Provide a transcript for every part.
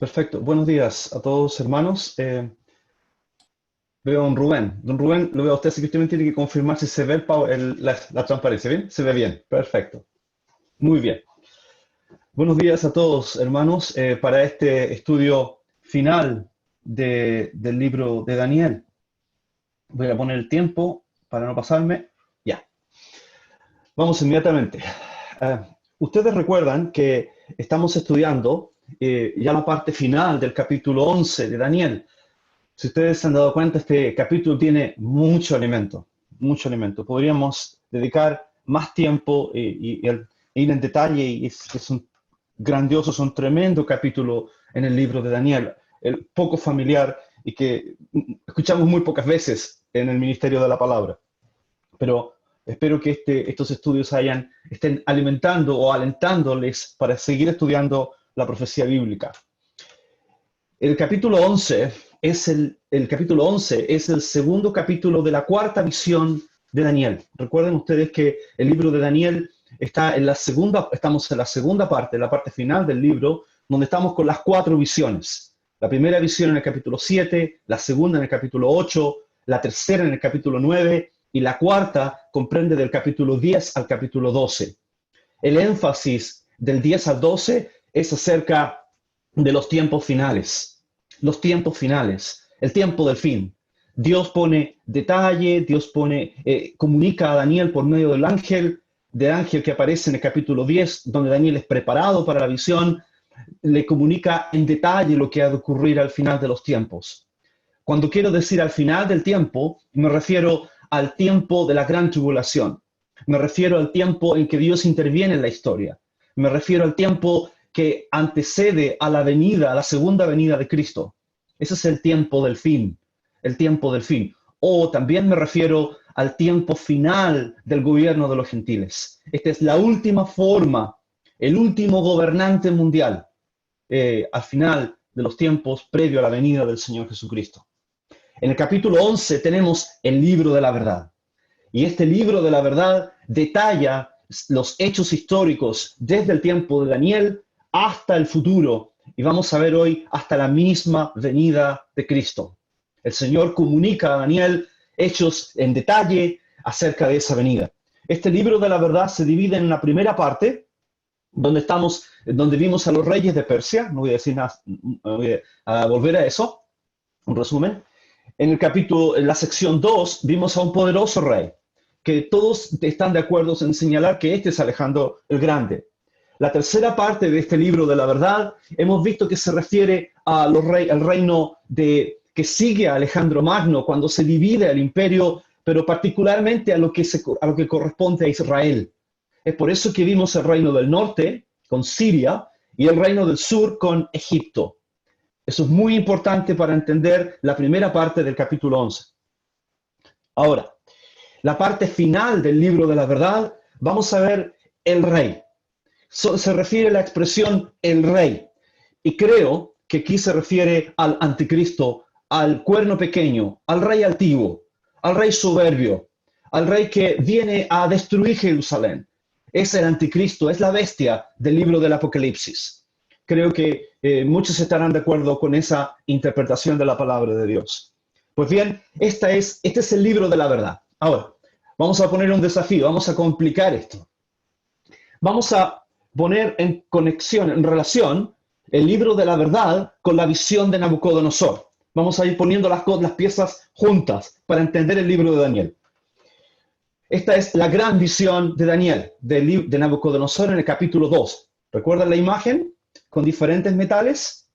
Perfecto. Buenos días a todos, hermanos. Veo a don Rubén. Don Rubén, lo veo a usted, así que usted me tiene que confirmar si se ve la transparencia. ¿Bien? Se ve bien. Perfecto. Muy bien. Buenos días a todos, hermanos, para este estudio final del libro de Daniel. Voy a poner el tiempo para no pasarme. Ya. Vamos inmediatamente. Ustedes recuerdan que estamos estudiando ya la parte final del capítulo 11 de Daniel. Si ustedes se han dado cuenta, este capítulo tiene mucho alimento, mucho alimento. Podríamos dedicar más tiempo ir en detalle, y es un grandioso, es un tremendo capítulo en el libro de Daniel, el poco familiar y que escuchamos muy pocas veces en el ministerio de la palabra. Pero espero que estos estudios estén alimentando o alentándoles para seguir estudiando la profecía bíblica. El capítulo 11 el capítulo 11 es el segundo capítulo de la cuarta visión de Daniel. Recuerden ustedes que el libro de Daniel estamos en la segunda parte, la parte final del libro, donde estamos con las cuatro visiones. La primera visión en el capítulo 7, la segunda en el capítulo 8, la tercera en el capítulo 9 y la cuarta comprende del capítulo 10 al capítulo 12. El énfasis del 10 al 12 es acerca de los tiempos finales. Los tiempos finales, el tiempo del fin. Dios pone detalle, comunica a Daniel por medio del ángel que aparece en el capítulo 10, donde Daniel es preparado para la visión, le comunica en detalle lo que ha de ocurrir al final de los tiempos. Cuando quiero decir al final del tiempo, me refiero al tiempo de la gran tribulación. Me refiero al tiempo en que Dios interviene en la historia. Me refiero al tiempo que antecede a la segunda venida de Cristo. Ese es el tiempo del fin, el tiempo del fin. O también me refiero al tiempo final del gobierno de los gentiles. Esta es la última forma, el último gobernante mundial al final de los tiempos previo a la venida del Señor Jesucristo. En el capítulo 11 tenemos el libro de la verdad. Y este libro de la verdad detalla los hechos históricos desde el tiempo de Daniel hasta el futuro, y vamos a ver hoy hasta la misma venida de Cristo. El Señor comunica a Daniel hechos en detalle acerca de esa venida. Este libro de la verdad se divide en una primera parte, donde vimos a los reyes de Persia. No voy a decir nada, voy a volver a eso, un resumen. En la sección 2 vimos a un poderoso rey, que todos están de acuerdo en señalar que este es Alejandro el Grande. La tercera parte de este libro de la verdad, hemos visto que se refiere al reino que sigue a Alejandro Magno, cuando se divide el imperio, pero particularmente a lo que corresponde a Israel. Es por eso que vimos el reino del norte con Siria y el reino del sur con Egipto. Eso es muy importante para entender la primera parte del capítulo 11. Ahora, la parte final del libro de la verdad, vamos a ver el rey. Se refiere a la expresión el rey. Y creo que aquí se refiere al anticristo, al cuerno pequeño, al rey altivo, al rey soberbio, al rey que viene a destruir Jerusalén. Es el anticristo, es la bestia del libro del Apocalipsis. Creo que muchos estarán de acuerdo con esa interpretación de la palabra de Dios. Pues bien, este es el libro de la verdad. Ahora, vamos a poner un desafío, vamos a complicar esto. Vamos a poner en conexión, en relación, el libro de la verdad con la visión de Nabucodonosor. Vamos a ir poniendo las piezas juntas para entender el libro de Daniel. Esta es la gran visión de Daniel, de Nabucodonosor en el capítulo 2. ¿Recuerdan la imagen con diferentes metales?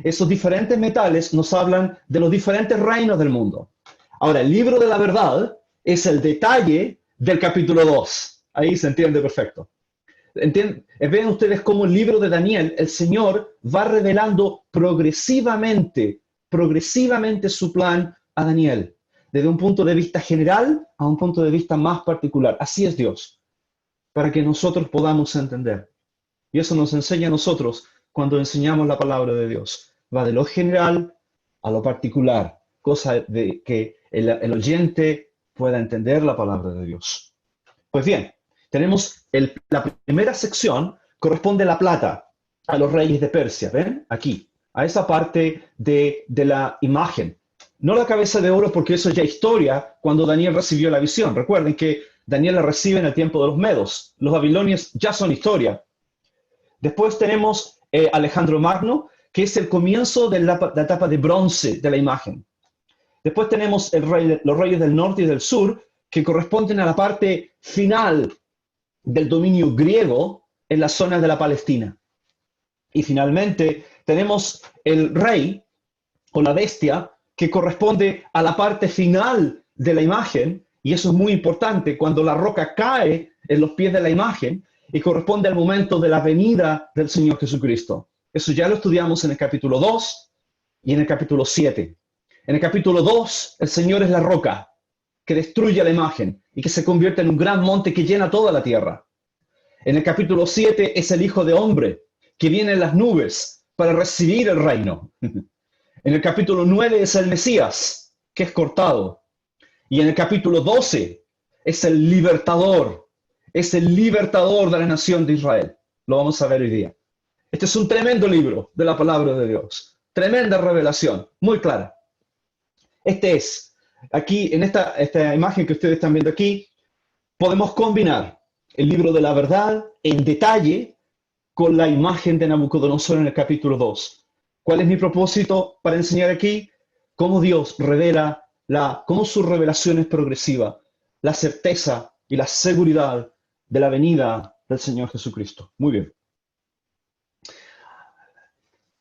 Esos diferentes metales nos hablan de los diferentes reinos del mundo. Ahora, el libro de la verdad es el detalle del capítulo 2. Ahí se entiende perfecto. Ven ustedes cómo el libro de Daniel, el Señor va revelando progresivamente su plan a Daniel, desde un punto de vista general a un punto de vista más particular. Así es Dios, para que nosotros podamos entender. Y eso nos enseña a nosotros cuando enseñamos la palabra de Dios. Va de lo general a lo particular, cosa de que el oyente pueda entender la palabra de Dios. Pues bien, tenemos la primera sección, corresponde a la plata, a los reyes de Persia. ¿Ven? Aquí. a esa parte de la imagen. No la cabeza de oro, porque eso ya es historia cuando Daniel recibió la visión. Recuerden que Daniel la recibe en el tiempo de los medos. Los babilonios ya son historia. Después tenemos Alejandro Magno, que es el comienzo de la etapa de bronce de la imagen. Después tenemos los reyes del norte y del sur, que corresponden a la parte final del dominio griego en las zonas de la Palestina. Y finalmente tenemos el rey o la bestia, que corresponde a la parte final de la imagen, y eso es muy importante, cuando la roca cae en los pies de la imagen, y corresponde al momento de la venida del Señor Jesucristo. Eso ya lo estudiamos en el capítulo 2 y en el capítulo 7. En el capítulo 2, el Señor es la roca que destruye la imagen y que se convierte en un gran monte que llena toda la tierra. En el capítulo 7 es el Hijo de Hombre que viene en las nubes para recibir el reino. En el capítulo 9 es el Mesías, que es cortado. Y en el capítulo 12 es el libertador de la nación de Israel. Lo vamos a ver hoy día. Este es un tremendo libro de la palabra de Dios. Tremenda revelación, muy clara. Aquí en esta imagen que ustedes están viendo aquí, podemos combinar el libro de la verdad en detalle con la imagen de Nabucodonosor en el capítulo 2. ¿Cuál es mi propósito para enseñar aquí? Cómo Dios revela, cómo su revelación es progresiva, la certeza y la seguridad de la venida del Señor Jesucristo. Muy bien.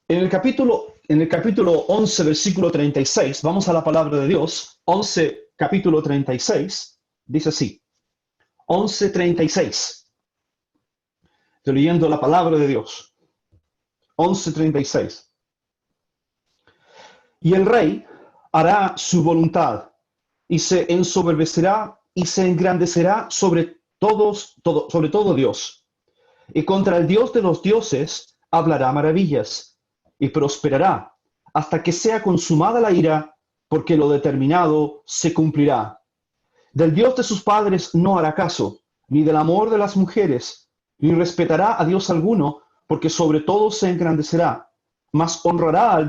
En el capítulo 11, versículo 36, vamos a la palabra de Dios. 11, capítulo 36, dice así. 11:36. Estoy leyendo la palabra de Dios. 11:36. Y el rey hará su voluntad y se ensoberbecerá y se engrandecerá sobre todo Dios. Y contra el Dios de los dioses hablará maravillas y prosperará hasta que sea consumada la ira, porque lo determinado se cumplirá. Del Dios de sus padres no hará caso, ni del amor de las mujeres, ni respetará a Dios alguno, porque sobre todo se engrandecerá. Mas honrará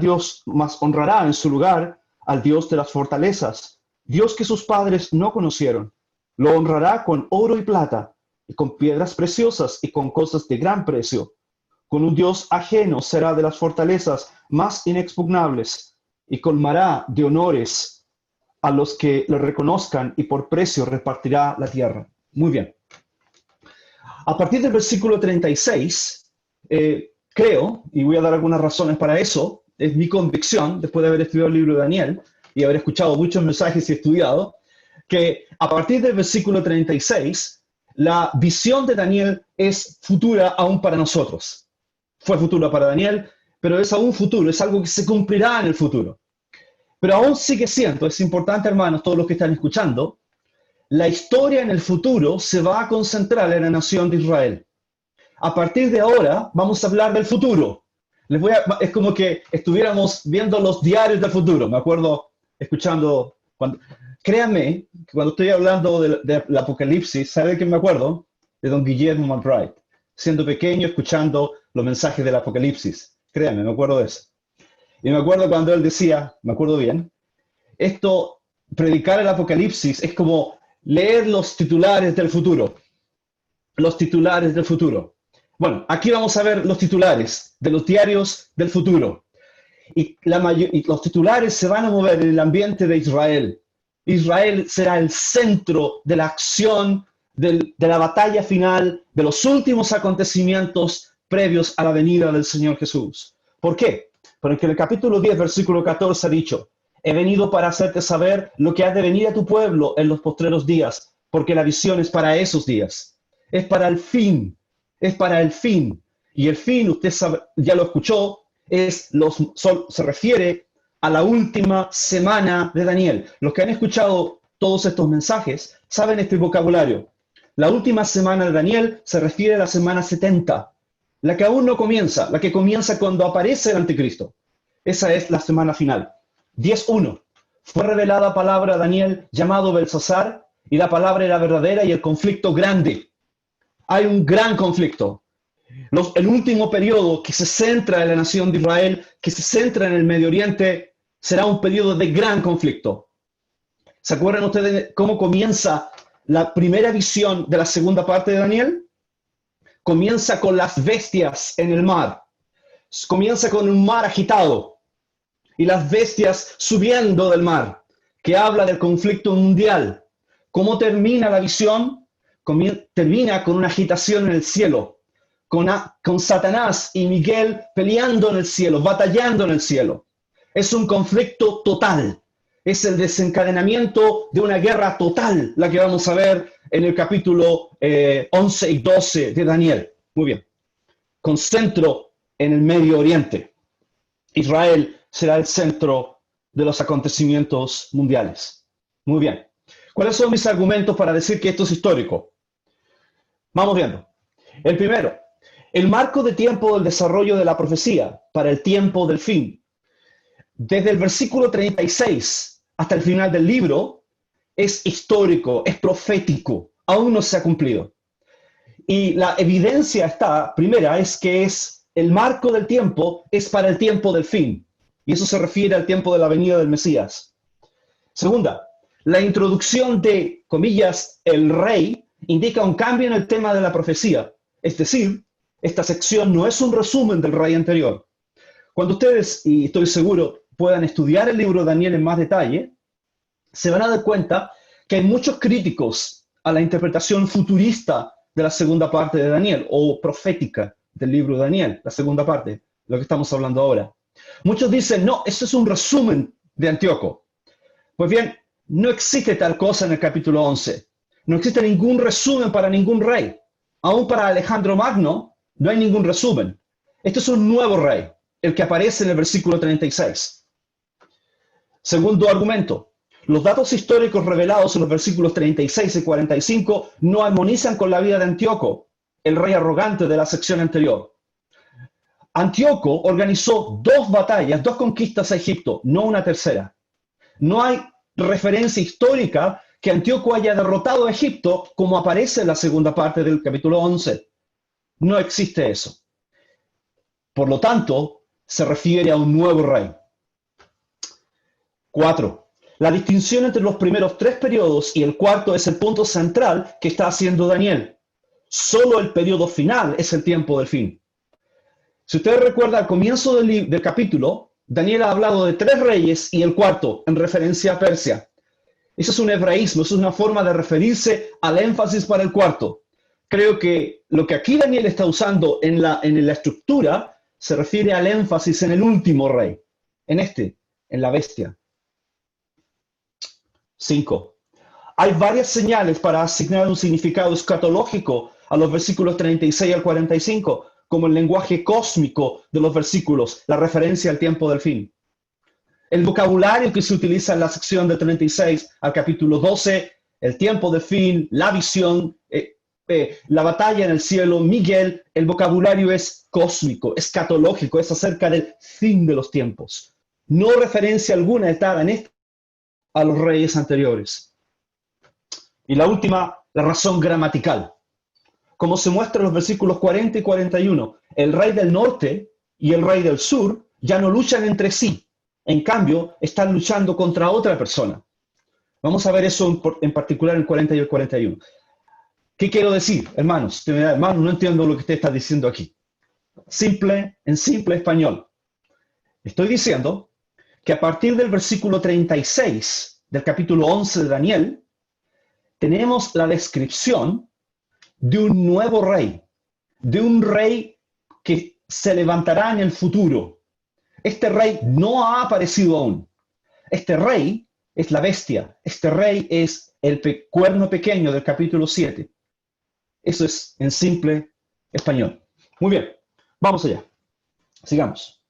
en su lugar al Dios de las fortalezas, Dios que sus padres no conocieron. Lo honrará con oro y plata, y con piedras preciosas y con cosas de gran precio. Con un Dios ajeno será de las fortalezas más inexpugnables, y colmará de honores a los que le reconozcan, y por precio repartirá la tierra. Muy bien. A partir del versículo 36, creo, y voy a dar algunas razones para eso, es mi convicción, después de haber estudiado el libro de Daniel y haber escuchado muchos mensajes y estudiado, que a partir del versículo 36, la visión de Daniel es futura aún para nosotros. Fue futura para Daniel, pero es aún futuro, es algo que se cumplirá en el futuro. Pero aún sigue siendo, es importante, hermanos, todos los que están escuchando, la historia en el futuro se va a concentrar en la nación de Israel. A partir de ahora vamos a hablar del futuro. Es como que estuviéramos viendo los diarios del futuro. Me acuerdo escuchando, créanme, cuando estoy hablando del Apocalipsis, ¿sabe de qué me acuerdo? De don Guillermo McBride. Siendo pequeño, escuchando los mensajes del Apocalipsis. Créanme, me acuerdo de eso. Y me acuerdo cuando él decía, me acuerdo bien, predicar el Apocalipsis es como leer los titulares del futuro. Los titulares del futuro. Bueno, aquí vamos a ver los titulares de los diarios del futuro. Y los titulares se van a mover en el ambiente de Israel. Israel será el centro de la acción, de la batalla final, de los últimos acontecimientos previos a la venida del Señor Jesús. ¿Por qué? Porque en el capítulo 10, versículo 14 ha dicho: he venido para hacerte saber lo que ha de venir a tu pueblo en los postreros días, porque la visión es para esos días. Es para el fin. Es para el fin. Y el fin, usted sabe, ya lo escuchó, se refiere a la última semana de Daniel. Los que han escuchado todos estos mensajes saben este vocabulario. La última semana de Daniel se refiere a la semana 70, la que aún no comienza, la que comienza cuando aparece el anticristo. Esa es la semana final. 10:1. Fue revelada palabra a Daniel llamado Belsasar, y la palabra era verdadera y el conflicto grande. Hay un gran conflicto. El último periodo que se centra en la nación de Israel, que se centra en el Medio Oriente, será un periodo de gran conflicto. ¿Se acuerdan ustedes de cómo comienza la primera visión de la segunda parte de Daniel? Comienza con las bestias en el mar. Comienza con un mar agitado y las bestias subiendo del mar, que habla del conflicto mundial. ¿Cómo termina la visión? Termina con una agitación en el cielo, con Satanás y Miguel peleando en el cielo, batallando en el cielo. Es un conflicto total. Es el desencadenamiento de una guerra total, la que vamos a ver en el capítulo 11 y 12 de Daniel. Muy bien. Con centro en el Medio Oriente. Israel será el centro de los acontecimientos mundiales. Muy bien. ¿Cuáles son mis argumentos para decir que esto es histórico? Vamos viendo. El primero, el marco de tiempo del desarrollo de la profecía para el tiempo del fin. Desde el versículo 36 hasta el final del libro es histórico, es profético, aún no se ha cumplido. Y la evidencia primera, es que el marco del tiempo es para el tiempo del fin. Y eso se refiere al tiempo de la venida del Mesías. Segunda, la introducción de, comillas, el rey, indica un cambio en el tema de la profecía. Es decir, esta sección no es un resumen del rey anterior. Cuando ustedes, y estoy seguro, puedan estudiar el libro de Daniel en más detalle, se van a dar cuenta que hay muchos críticos a la interpretación futurista de la segunda parte de Daniel, o profética del libro de Daniel, la segunda parte, lo que estamos hablando ahora. Muchos dicen, no, eso es un resumen de Antíoco. Pues bien, no existe tal cosa en el capítulo 11. No existe ningún resumen para ningún rey. Aún para Alejandro Magno no hay ningún resumen. Este es un nuevo rey, el que aparece en el versículo 36. Segundo argumento. Los datos históricos revelados en los versículos 36 y 45 no armonizan con la vida de Antíoco, el rey arrogante de la sección anterior. Antíoco organizó 2 batallas, 2 conquistas a Egipto, no una tercera. No hay referencia histórica que Antíoco haya derrotado a Egipto como aparece en la segunda parte del capítulo 11. No existe eso. Por lo tanto, se refiere a un nuevo rey. 4. La distinción entre los primeros 3 periodos y el cuarto es el punto central que está haciendo Daniel. Solo el periodo final es el tiempo del fin. Si ustedes recuerdan, al comienzo del capítulo, Daniel ha hablado de 3 reyes y el cuarto, en referencia a Persia. Eso es un hebraísmo, eso es una forma de referirse al énfasis para el cuarto. Creo que lo que aquí Daniel está usando en la estructura se refiere al énfasis en el último rey, en la bestia. 5. Hay varias señales para asignar un significado escatológico a los versículos 36 al 45, como el lenguaje cósmico de los versículos, la referencia al tiempo del fin. El vocabulario que se utiliza en la sección de 36 al capítulo 12, el tiempo del fin, la visión, la batalla en el cielo, Miguel, el vocabulario es cósmico, escatológico, es acerca del fin de los tiempos. No referencia alguna está en a los reyes anteriores. Y la última, la razón gramatical. Como se muestra en los versículos 40 y 41, el rey del norte y el rey del sur ya no luchan entre sí. En cambio, están luchando contra otra persona. Vamos a ver eso en particular en el 40 y el 41. ¿Qué quiero decir, hermanos? Hermanos, no entiendo lo que usted está diciendo aquí. En simple español. Estoy diciendo que a partir del versículo 36 del capítulo 11 de Daniel, tenemos la descripción de un nuevo rey, de un rey que se levantará en el futuro. Este rey no ha aparecido aún. Este rey es la bestia. Este rey es el cuerno pequeño del capítulo 7. Eso es en simple español. Muy bien, vamos allá. Sigamos.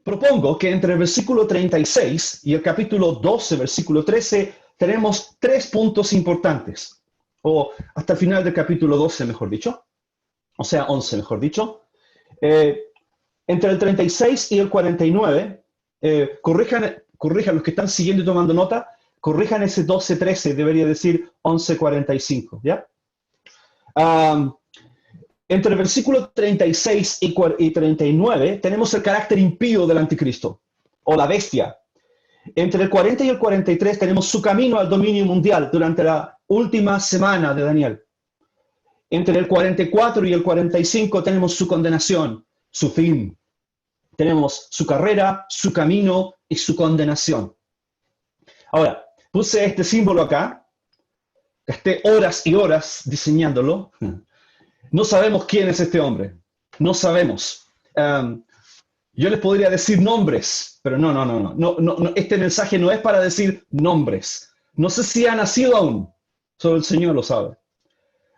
Propongo que entre el versículo 36 y el capítulo 12, versículo 13, tenemos 3 puntos importantes. O hasta el final del capítulo 12, mejor dicho. O sea, 11, mejor dicho. Entre el 36 y el 49, corrijan los que están siguiendo y tomando nota, corrijan ese 12-13, debería decir 11-45, ¿ya? Entre el versículo 36 y 39 tenemos el carácter impío del anticristo, o la bestia. Entre el 40 y el 43 tenemos su camino al dominio mundial durante la última semana de Daniel. Entre el 44 y el 45 tenemos su condenación, su fin. Tenemos su carrera, su camino y su condenación. Ahora, puse este símbolo acá. Gasté horas y horas diseñándolo. No sabemos quién es este hombre. No sabemos. Yo les podría decir nombres, pero no. Este mensaje no es para decir nombres. No sé si ha nacido aún. Solo el Señor lo sabe.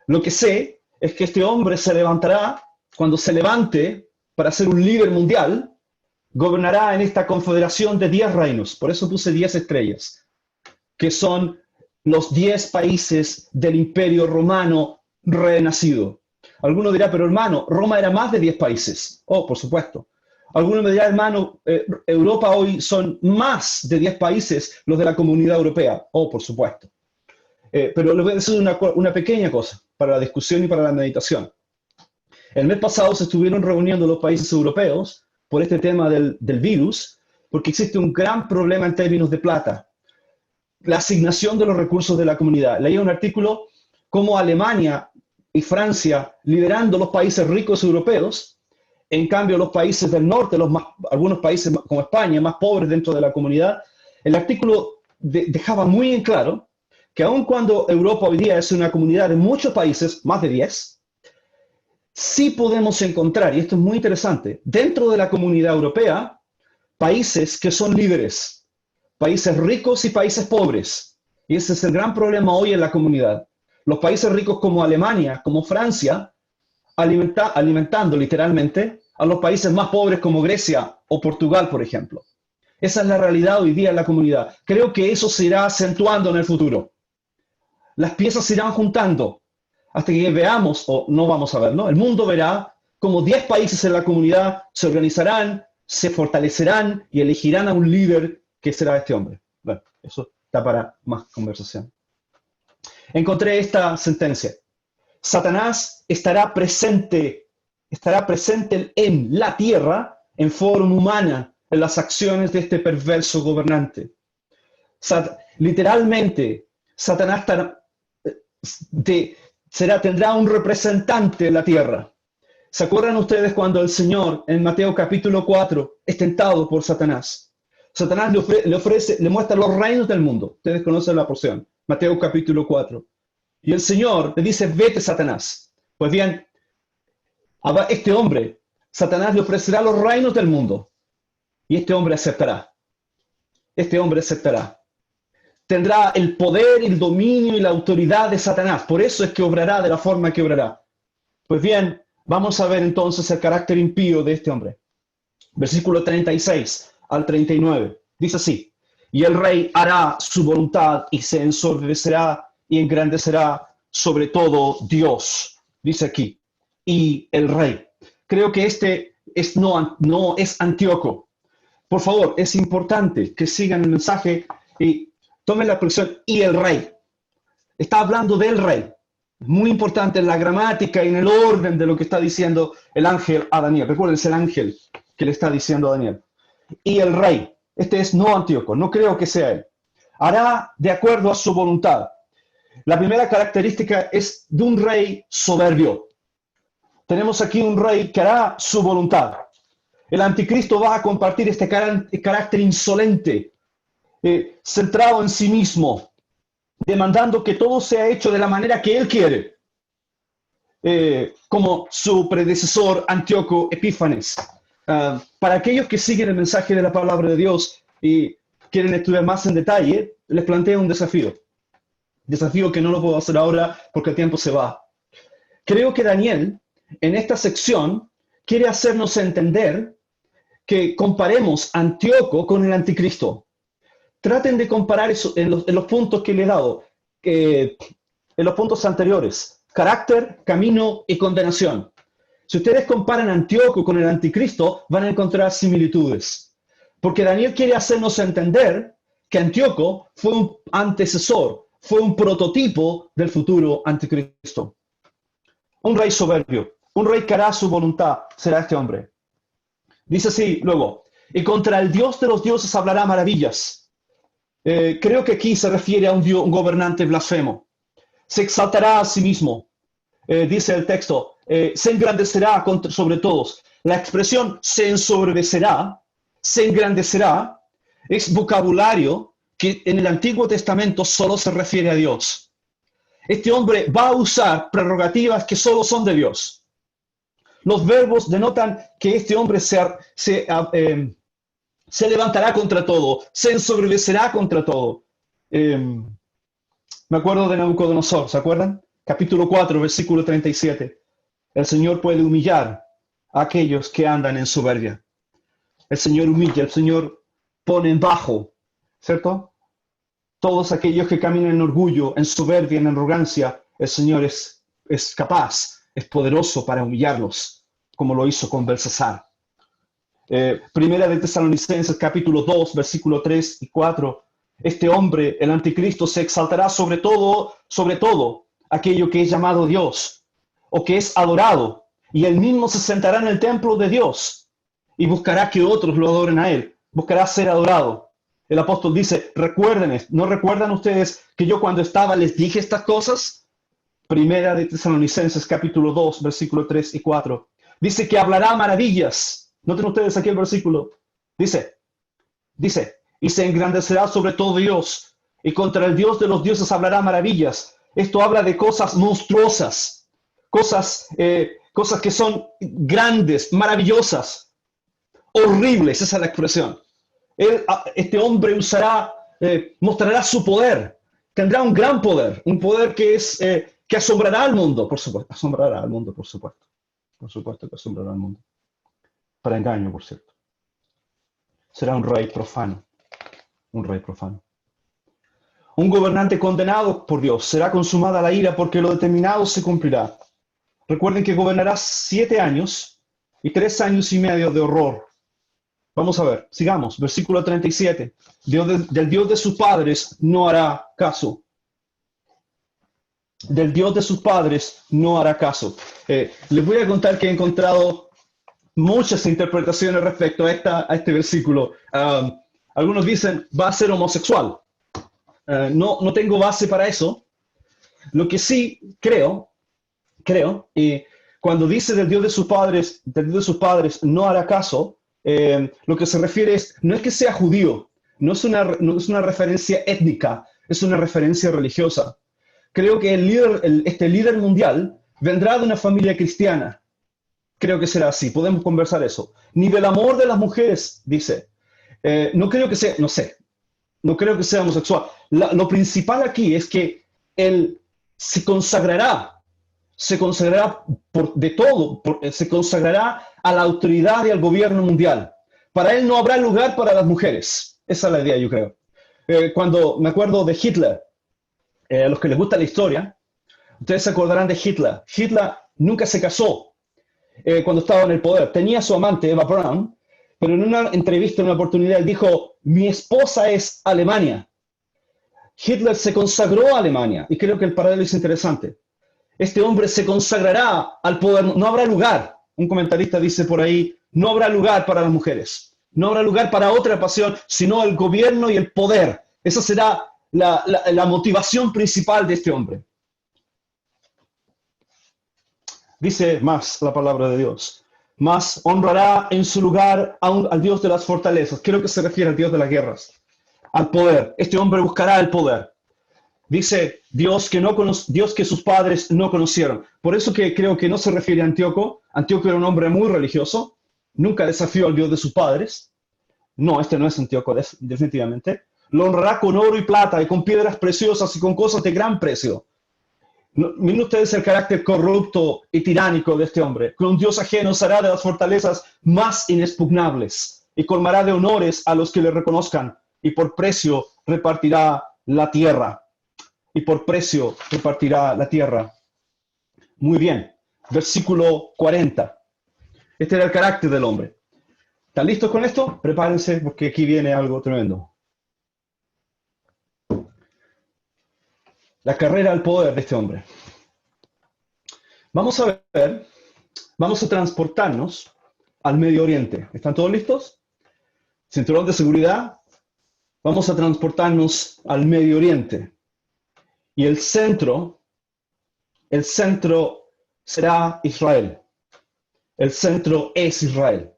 Lo que sé es que este hombre se levantará cuando se levante para ser un líder mundial. Gobernará en esta confederación de 10 reinos. Por eso puse 10 estrellas, que son los 10 países del Imperio Romano renacido. Alguno dirá, pero hermano, Roma era más de 10 países. Oh, por supuesto. Alguno me dirá, hermano, Europa hoy son más de 10 países los de la Comunidad Europea. Oh, por supuesto. Pero les voy a decir una pequeña cosa para la discusión y para la meditación. El mes pasado se estuvieron reuniendo los países europeos por este tema del virus, porque existe un gran problema en términos de plata. La asignación de los recursos de la comunidad. Leí un artículo como Alemania y Francia liderando los países ricos europeos, en cambio los países del norte, algunos países como España, más pobres dentro de la comunidad. El artículo dejaba muy en claro que aun cuando Europa hoy día es una comunidad de muchos países, más de 10, sí podemos encontrar, y esto es muy interesante, dentro de la comunidad europea, países que son líderes, países ricos y países pobres. Y ese es el gran problema hoy en la comunidad. Los países ricos como Alemania, como Francia, alimentando literalmente a los países más pobres como Grecia o Portugal, por ejemplo. Esa es la realidad hoy día en la comunidad. Creo que eso se irá acentuando en el futuro. Las piezas se irán juntando hasta que veamos, o no vamos a ver, ¿no? El mundo verá cómo 10 países en la comunidad se organizarán, se fortalecerán y elegirán a un líder que será este hombre. Bueno, eso está para más conversación. Encontré esta sentencia. Satanás estará presente en la tierra en forma humana en las acciones de este perverso gobernante. Literalmente, Satanás tendrá un representante en la tierra. ¿Se acuerdan ustedes cuando el Señor en Mateo capítulo 4 es tentado por Satanás? Satanás le muestra los reinos del mundo. Ustedes conocen la porción. Mateo capítulo 4. Y el Señor le dice, vete, Satanás. Pues bien, a este hombre, Satanás le ofrecerá los reinos del mundo. Y este hombre aceptará. Este hombre aceptará. Tendrá el poder, el dominio y la autoridad de Satanás. Por eso es que obrará de la forma que obrará. Pues bien, vamos a ver entonces el carácter impío de este hombre. Versículo 36 al 39. Dice así. Y el rey hará su voluntad y se ensordecerá y engrandecerá sobre todo Dios. Dice aquí. Y el rey. Creo que este no es Antíoco. Por favor, es importante que sigan el mensaje y tomen la expresión y el rey. Está hablando del rey. Es muy importante en la gramática y en el orden de lo que está diciendo el ángel a Daniel. Recuerden, es el ángel que le está diciendo a Daniel. Y el rey. Este es no Antíoco. No creo que sea él. Hará de acuerdo a su voluntad. La primera característica es de un rey soberbio. Tenemos aquí un rey que hará su voluntad. El anticristo va a compartir este carácter insolente, centrado en sí mismo, demandando que todo sea hecho de la manera que él quiere, como su predecesor Antíoco Epífanes. Para aquellos que siguen el mensaje de la palabra de Dios y quieren estudiar más en detalle, les planteo un desafío. Desafío que no lo puedo hacer ahora porque el tiempo se va. Creo que Daniel, en esta sección, quiere hacernos entender que comparemos a Antíoco con el anticristo. Traten de comparar eso en los puntos que le he dado, en los puntos anteriores. Carácter, camino y condenación. Si ustedes comparan a Antíoco con el anticristo, van a encontrar similitudes. Porque Daniel quiere hacernos entender que Antíoco fue un antecesor, fue un prototipo del futuro anticristo. Un rey soberbio. Un rey que hará su voluntad será este hombre. Dice así luego, y contra el Dios de los dioses hablará maravillas. Creo que aquí se refiere a un gobernante blasfemo. Se exaltará a sí mismo, dice el texto, se engrandecerá sobre todos. La expresión se ensoberbecerá, se engrandecerá, es vocabulario que en el Antiguo Testamento solo se refiere a Dios. Este hombre va a usar prerrogativas que solo son de Dios. Los verbos denotan que este hombre se levantará contra todo, se ensoberbecerá contra todo. Me acuerdo de Nabucodonosor, ¿se acuerdan? Capítulo 4, versículo 37. El Señor puede humillar a aquellos que andan en soberbia. El Señor humilla, el Señor pone en bajo, ¿cierto? Todos aquellos que caminan en orgullo, en soberbia, en arrogancia, el Señor es capaz, es poderoso para humillarlos, como lo hizo con Belsasar. Primera de Tesalonicenses, capítulo 2, versículo 3 y 4. Este hombre, el anticristo, se exaltará sobre todo aquello que es llamado Dios o que es adorado, y él mismo se sentará en el templo de Dios y buscará que otros lo adoren a él, buscará ser adorado. El apóstol dice, recuerden, ¿no recuerdan ustedes que yo cuando estaba les dije estas cosas? Primera de Tesalonicenses, capítulo 2, versículo 3 y 4. Dice que hablará maravillas. Noten ustedes aquí el versículo. Dice, y se engrandecerá sobre todo Dios, y contra el Dios de los dioses hablará maravillas. Esto habla de cosas monstruosas, cosas que son grandes, maravillosas, horribles, esa es la expresión. Este hombre mostrará su poder, tendrá un gran poder, un poder que asombrará al mundo, por supuesto, por supuesto que asombrará al mundo, para engaño, por cierto. Será un rey profano. Un rey profano. Un gobernante condenado por Dios. Será consumada la ira porque lo determinado se cumplirá. Recuerden que gobernará 7 años y 3 años y medio de horror. Vamos a ver, sigamos. Versículo 37. Del Dios de sus padres no hará caso. Del Dios de sus padres no hará caso. Les voy a contar que he encontrado muchas interpretaciones respecto a este versículo. Algunos dicen, va a ser homosexual. No tengo base para eso. Lo que sí creo, y cuando dice del Dios de sus padres no hará caso, lo que se refiere no es que sea judío, no es una referencia étnica, es una referencia religiosa. Creo que este líder mundial vendrá de una familia cristiana. Creo que será así, podemos conversar eso. Ni del amor de las mujeres, dice. No creo que sea, no creo que sea homosexual. Lo principal aquí es que él se consagrará se consagrará a la autoridad y al gobierno mundial. Para él no habrá lugar para las mujeres. Esa es la idea, yo creo. Cuando me acuerdo de Hitler, a los que les gusta la historia, ustedes se acordarán de Hitler. Hitler nunca se casó cuando estaba en el poder. Tenía a su amante, Eva Braun, pero en una entrevista, en una oportunidad, él dijo, mi esposa es Alemania. Hitler se consagró a Alemania, y creo que el paralelo es interesante. Este hombre se consagrará al poder, no habrá lugar. Un comentarista dice por ahí, no habrá lugar para las mujeres, no habrá lugar para otra pasión, sino el gobierno y el poder. Esa será la motivación principal de este hombre. Dice más la palabra de Dios. Más honrará en su lugar al Dios de las fortalezas. Creo que se refiere al Dios de las guerras, al poder. Este hombre buscará el poder. Dice Dios que sus padres no conocieron. Por eso que creo que no se refiere a Antíoco. Antíoco era un hombre muy religioso. Nunca desafió al Dios de sus padres. No, este no es Antíoco, definitivamente. Lo honrará con oro y plata y con piedras preciosas y con cosas de gran precio. Miren ustedes el carácter corrupto y tiránico de este hombre. Con un Dios ajeno será de las fortalezas más inexpugnables y colmará de honores a los que le reconozcan y por precio repartirá la tierra. Y por precio repartirá la tierra. Muy bien. Versículo 40. Este era el carácter del hombre. ¿Están listos con esto? Prepárense porque aquí viene algo tremendo. La carrera al poder de este hombre. Vamos a ver vamos a transportarnos al Medio Oriente. ¿Están todos listos? Cinturón de seguridad. Vamos a transportarnos al Medio Oriente. Y el centro será Israel. El centro es Israel.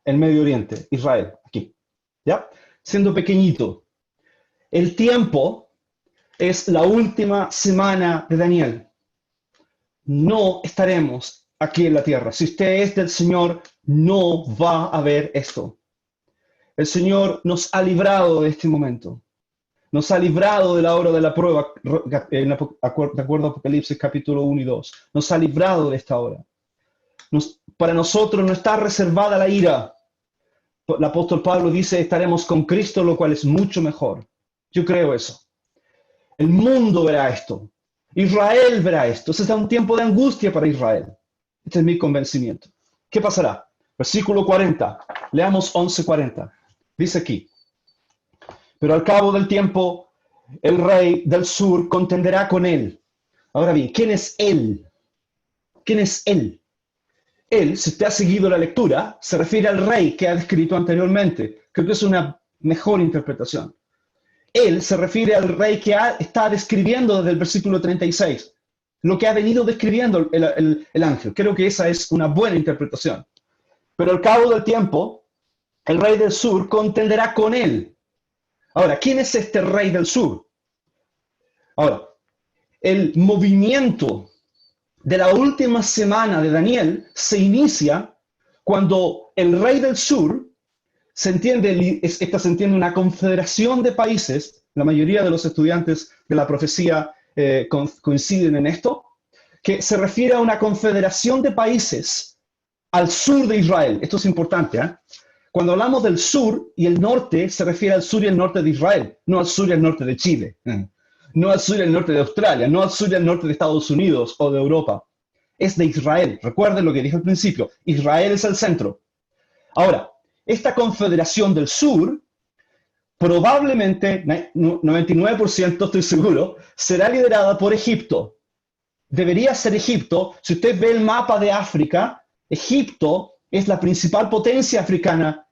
El Medio Oriente, Israel, aquí. ¿Ya? Siendo pequeñito. El tiempo es la última semana de Daniel. No estaremos aquí en la tierra. Si usted es del Señor, no va a ver esto. El Señor nos ha librado de este momento. Nos ha librado de la hora de la prueba, de acuerdo a Apocalipsis capítulo 1 y 2. Nos ha librado de esta hora. Para nosotros no está reservada la ira. El apóstol Pablo dice, estaremos con Cristo, lo cual es mucho mejor. Yo creo eso. El mundo verá esto. Israel verá esto. Ese es un tiempo de angustia para Israel. Este es mi convencimiento. ¿Qué pasará? Versículo 40. Leamos 11:40. Dice aquí. Pero al cabo del tiempo, el rey del sur contenderá con él. Ahora bien, ¿quién es él? ¿Quién es él? Él, si usted ha seguido la lectura, se refiere al rey que ha descrito anteriormente. Creo que es una mejor interpretación. Él se refiere al rey que está describiendo desde el versículo 36, lo que ha venido describiendo el ángel. Creo que esa es una buena interpretación. Pero al cabo del tiempo, el rey del sur contenderá con él. Ahora, ¿quién es este rey del sur? Ahora, el movimiento de la última semana de Daniel se inicia cuando el rey del sur se entiende una confederación de países. La mayoría de los estudiantes de la profecía coinciden en esto, que se refiere a una confederación de países al sur de Israel. Esto es importante, ¿eh? Cuando hablamos del sur y el norte, se refiere al sur y el norte de Israel, no al sur y al norte de Chile, no al sur y al norte de Australia, no al sur y al norte de Estados Unidos o de Europa. Es de Israel. Recuerden lo que dije al principio. Israel es el centro. Ahora, esta confederación del sur, probablemente, 99% estoy seguro, será liderada por Egipto. Debería ser Egipto. Si usted ve el mapa de África, Egipto es la principal potencia africana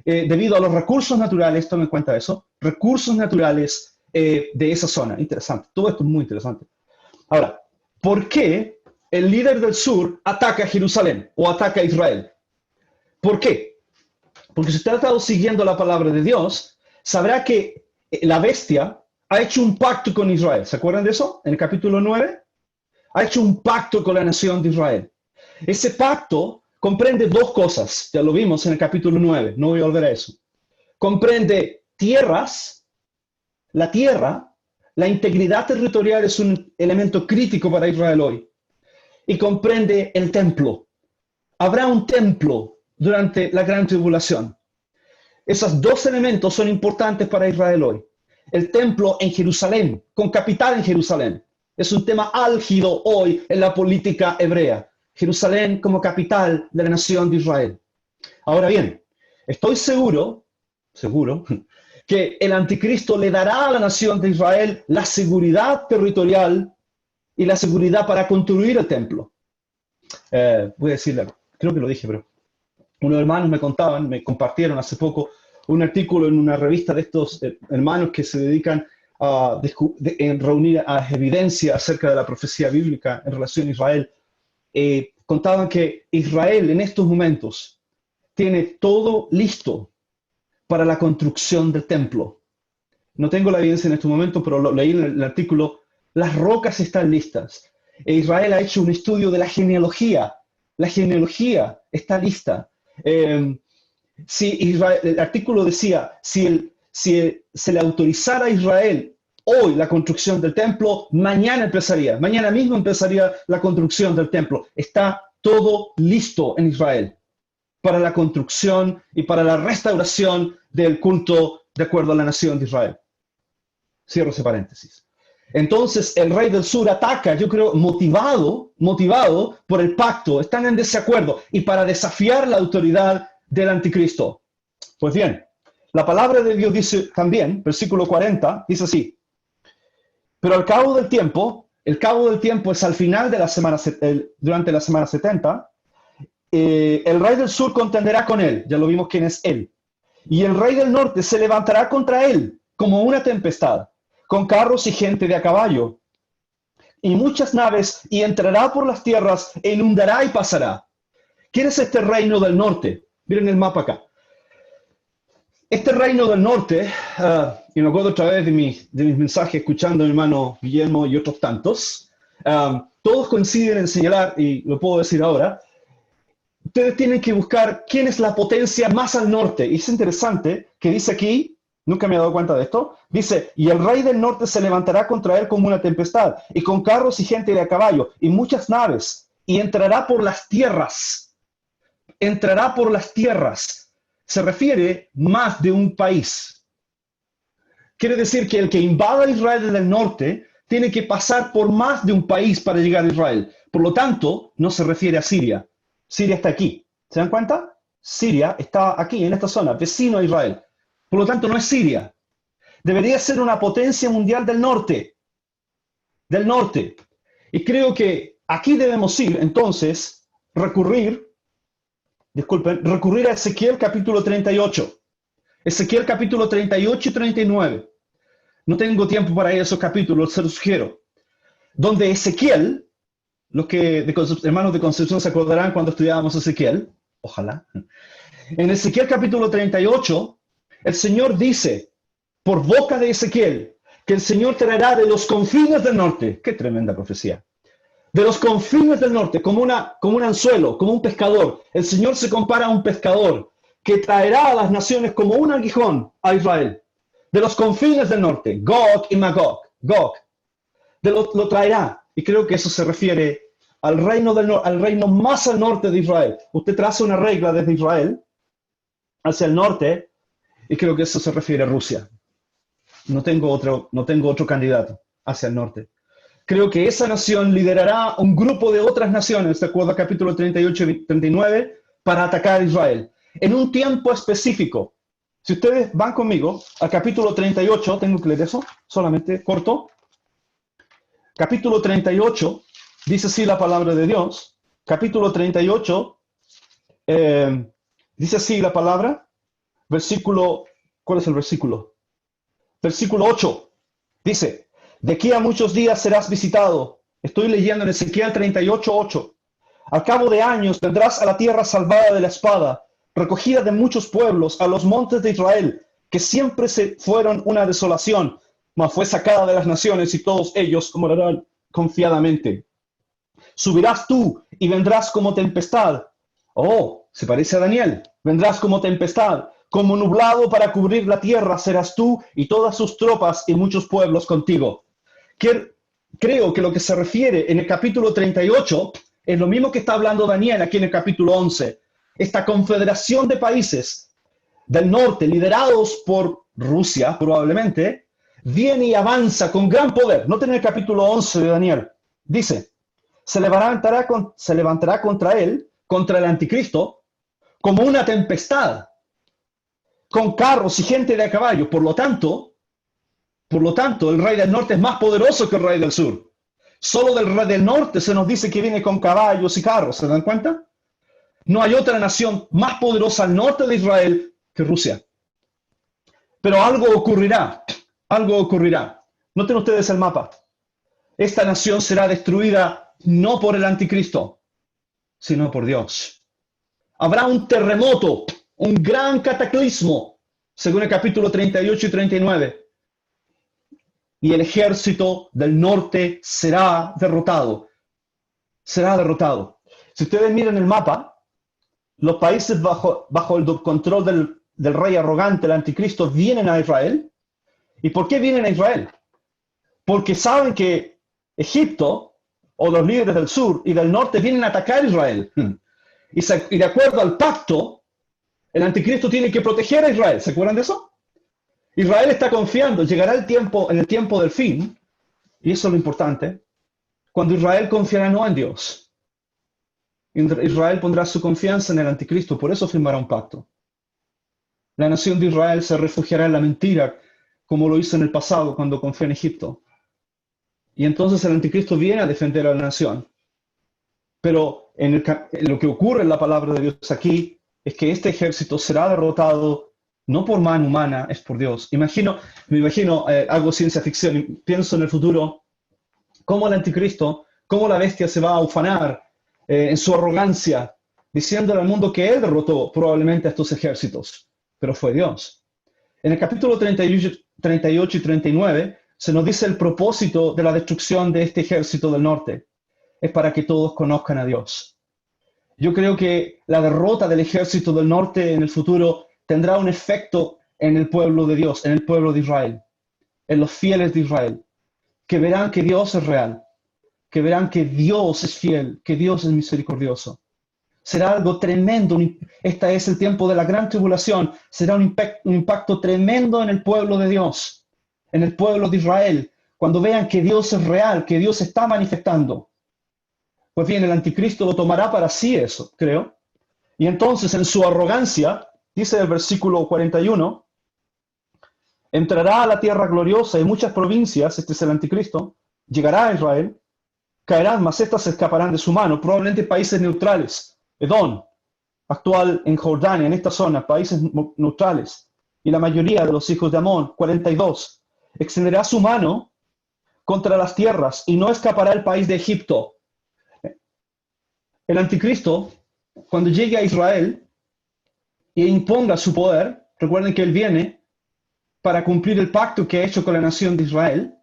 debido a los recursos naturales, tome en cuenta eso, recursos naturales de esa zona. Interesante. Todo esto es muy interesante. Ahora, ¿por qué el líder del sur ataca a Jerusalén o ataca a Israel? ¿Por qué? Porque si usted ha estado siguiendo la palabra de Dios, sabrá que la bestia ha hecho un pacto con Israel. ¿Se acuerdan de eso? En el capítulo 9. Ha hecho un pacto con la nación de Israel. Ese pacto comprende dos cosas. Ya lo vimos en el capítulo 9. No voy a volver a eso. Comprende tierras. La tierra, la integridad territorial es un elemento crítico para Israel hoy. Y comprende el templo. Habrá un templo durante la gran tribulación. Esos dos elementos son importantes para Israel hoy. El templo en Jerusalén, con capital en Jerusalén, es un tema álgido hoy en la política hebrea. Jerusalén como capital de la nación de Israel. Ahora bien, estoy seguro que el anticristo le dará a la nación de Israel la seguridad territorial y la seguridad para construir el templo. Voy a decirle, creo que lo dije, pero unos hermanos me compartieron hace poco un artículo en una revista de estos hermanos que se dedican a reunir evidencia acerca de la profecía bíblica en relación a Israel. Contaban que Israel en estos momentos tiene todo listo para la construcción del templo. No tengo la evidencia en este momento, pero lo leí en el artículo. Las rocas están listas. Israel ha hecho un estudio de la genealogía. La genealogía está lista. El artículo decía, si se le autorizara a Israel hoy la construcción del templo, mañana mismo empezaría la construcción del templo. Está todo listo en Israel para la construcción y para la restauración del culto de acuerdo a la nación de Israel. Cierro ese paréntesis. Entonces el rey del sur ataca, yo creo, motivado por el pacto. Están en desacuerdo y para desafiar la autoridad del anticristo. Pues bien, la palabra de Dios dice también, versículo 40, dice así: pero al cabo del tiempo, el cabo del tiempo es al final de la semana, durante la semana 70, el rey del sur contenderá con él, ya lo vimos quién es él. Y el rey del norte se levantará contra él como una tempestad, con carros y gente de a caballo, y muchas naves, y entrará por las tierras, e inundará y pasará. ¿Quién es este reino del norte? Miren el mapa acá. Este reino del norte, y me acuerdo otra vez de mis mensajes escuchando a mi hermano Guillermo y otros tantos, todos coinciden en señalar, y lo puedo decir ahora, ustedes tienen que buscar quién es la potencia más al norte. Y es interesante que dice aquí, nunca me he dado cuenta de esto, dice, y el rey del norte se levantará contra él como una tempestad, y con carros y gente de a caballo, y muchas naves, y entrará por las tierras. Entrará por las tierras. Se refiere más de un país. Quiere decir que el que invada Israel desde el norte tiene que pasar por más de un país para llegar a Israel. Por lo tanto, no se refiere a Siria. Siria está aquí. ¿Se dan cuenta? Siria está aquí, en esta zona, vecino a Israel. Por lo tanto, no es Siria. Debería ser una potencia mundial del norte. Del norte. Y creo que aquí debemos ir, entonces, recurrir a Ezequiel capítulo 38. Ezequiel capítulo 38 y 39. No tengo tiempo para ir a esos capítulos, se los sugiero. Donde Ezequiel, los que hermanos de Concepción se acordarán cuando estudiábamos Ezequiel, ojalá. En Ezequiel capítulo 38, el Señor dice, por boca de Ezequiel, que el Señor traerá de los confines del norte. Qué tremenda profecía. De los confines del norte, como un anzuelo, como un pescador. El Señor se compara a un pescador que traerá a las naciones como un aguijón a Israel. De los confines del norte, Gog y Magog. Gog. Lo traerá. Y creo que eso se refiere al reino del norte, al reino más al norte de Israel. Usted traza una regla desde Israel hacia el norte, y creo que eso se refiere a Rusia. No tengo otro candidato hacia el norte. Creo que esa nación liderará un grupo de otras naciones, de acuerdo a capítulo 38 y 39, para atacar a Israel. En un tiempo específico. Si ustedes van conmigo al capítulo 38, tengo que leer eso, solamente corto. Capítulo 38, dice así la palabra de Dios. Capítulo 38, dice así la palabra. Versículo, ¿cuál es el versículo? Versículo 8, dice, de aquí a muchos días serás visitado. Estoy leyendo en Ezequiel 38:8. Al cabo de años vendrás a la tierra salvada de la espada, recogida de muchos pueblos, a los montes de Israel, que siempre se fueron una desolación, mas fue sacada de las naciones y todos ellos morarán confiadamente. Subirás tú y vendrás como tempestad. Oh, se parece a Daniel. Vendrás como tempestad, como nublado para cubrir la tierra serás tú y todas sus tropas y muchos pueblos contigo. Creo que lo que se refiere en el capítulo 38 es lo mismo que está hablando Daniel aquí en el capítulo 11. Esta confederación de países del norte, liderados por Rusia probablemente, viene y avanza con gran poder. Noten el capítulo 11 de Daniel. Dice, se levantará contra él, contra el anticristo, como una tempestad, con carros y gente de a caballo. Por lo tanto, el rey del norte es más poderoso que el rey del sur. Solo del rey del norte se nos dice que viene con caballos y carros. ¿Se dan cuenta? No hay otra nación más poderosa al norte de Israel que Rusia. Pero algo ocurrirá. Algo ocurrirá. Noten ustedes el mapa. Esta nación será destruida no por el anticristo, sino por Dios. Habrá un terremoto, un gran cataclismo, según el capítulo 38 y 39. Y el ejército del norte será derrotado. Será derrotado. Si ustedes miran el mapa, los países bajo el control del rey arrogante, el anticristo, vienen a Israel. ¿Y por qué vienen a Israel? Porque saben que Egipto, o los líderes del sur y del norte, vienen a atacar a Israel. Y de acuerdo al pacto, el anticristo tiene que proteger a Israel. ¿Se acuerdan de eso? Israel está confiando, llegará en el tiempo del fin, y eso es lo importante, cuando Israel confiará no en Dios. Israel pondrá su confianza en el anticristo, por eso firmará un pacto. La nación de Israel se refugiará en la mentira, como lo hizo en el pasado cuando confió en Egipto. Y entonces el anticristo viene a defender a la nación. Pero lo que ocurre en la palabra de Dios aquí es que este ejército será derrotado no por mano humana, es por Dios. Me imagino, hago ciencia ficción y pienso en el futuro, cómo el anticristo, cómo la bestia se va a ufanar en su arrogancia, diciéndole al mundo que él derrotó probablemente a estos ejércitos, pero fue Dios. En el capítulo 38 y 39 se nos dice el propósito de la destrucción de este ejército del norte. Es para que todos conozcan a Dios. Yo creo que la derrota del ejército del norte en el futuro tendrá un efecto en el pueblo de Dios, en el pueblo de Israel, en los fieles de Israel, que verán que Dios es real, que verán que Dios es fiel, que Dios es misericordioso. Será algo tremendo. Este es el tiempo de la gran tribulación. Será un impacto tremendo en el pueblo de Dios, en el pueblo de Israel, cuando vean que Dios es real, que Dios se está manifestando. Pues bien, el anticristo lo tomará para sí eso, creo. Y entonces en su arrogancia, dice el versículo 41, entrará a la tierra gloriosa y muchas provincias, este es el anticristo, llegará a Israel, caerán, mas estas se escaparán de su mano, probablemente países neutrales, Edom, actual en Jordania, en esta zona, países neutrales, y la mayoría de los hijos de Amón, 42, extenderá su mano contra las tierras y no escapará el país de Egipto. El anticristo, cuando llegue a Israel e imponga su poder, recuerden que él viene para cumplir el pacto que ha hecho con la nación de Israel.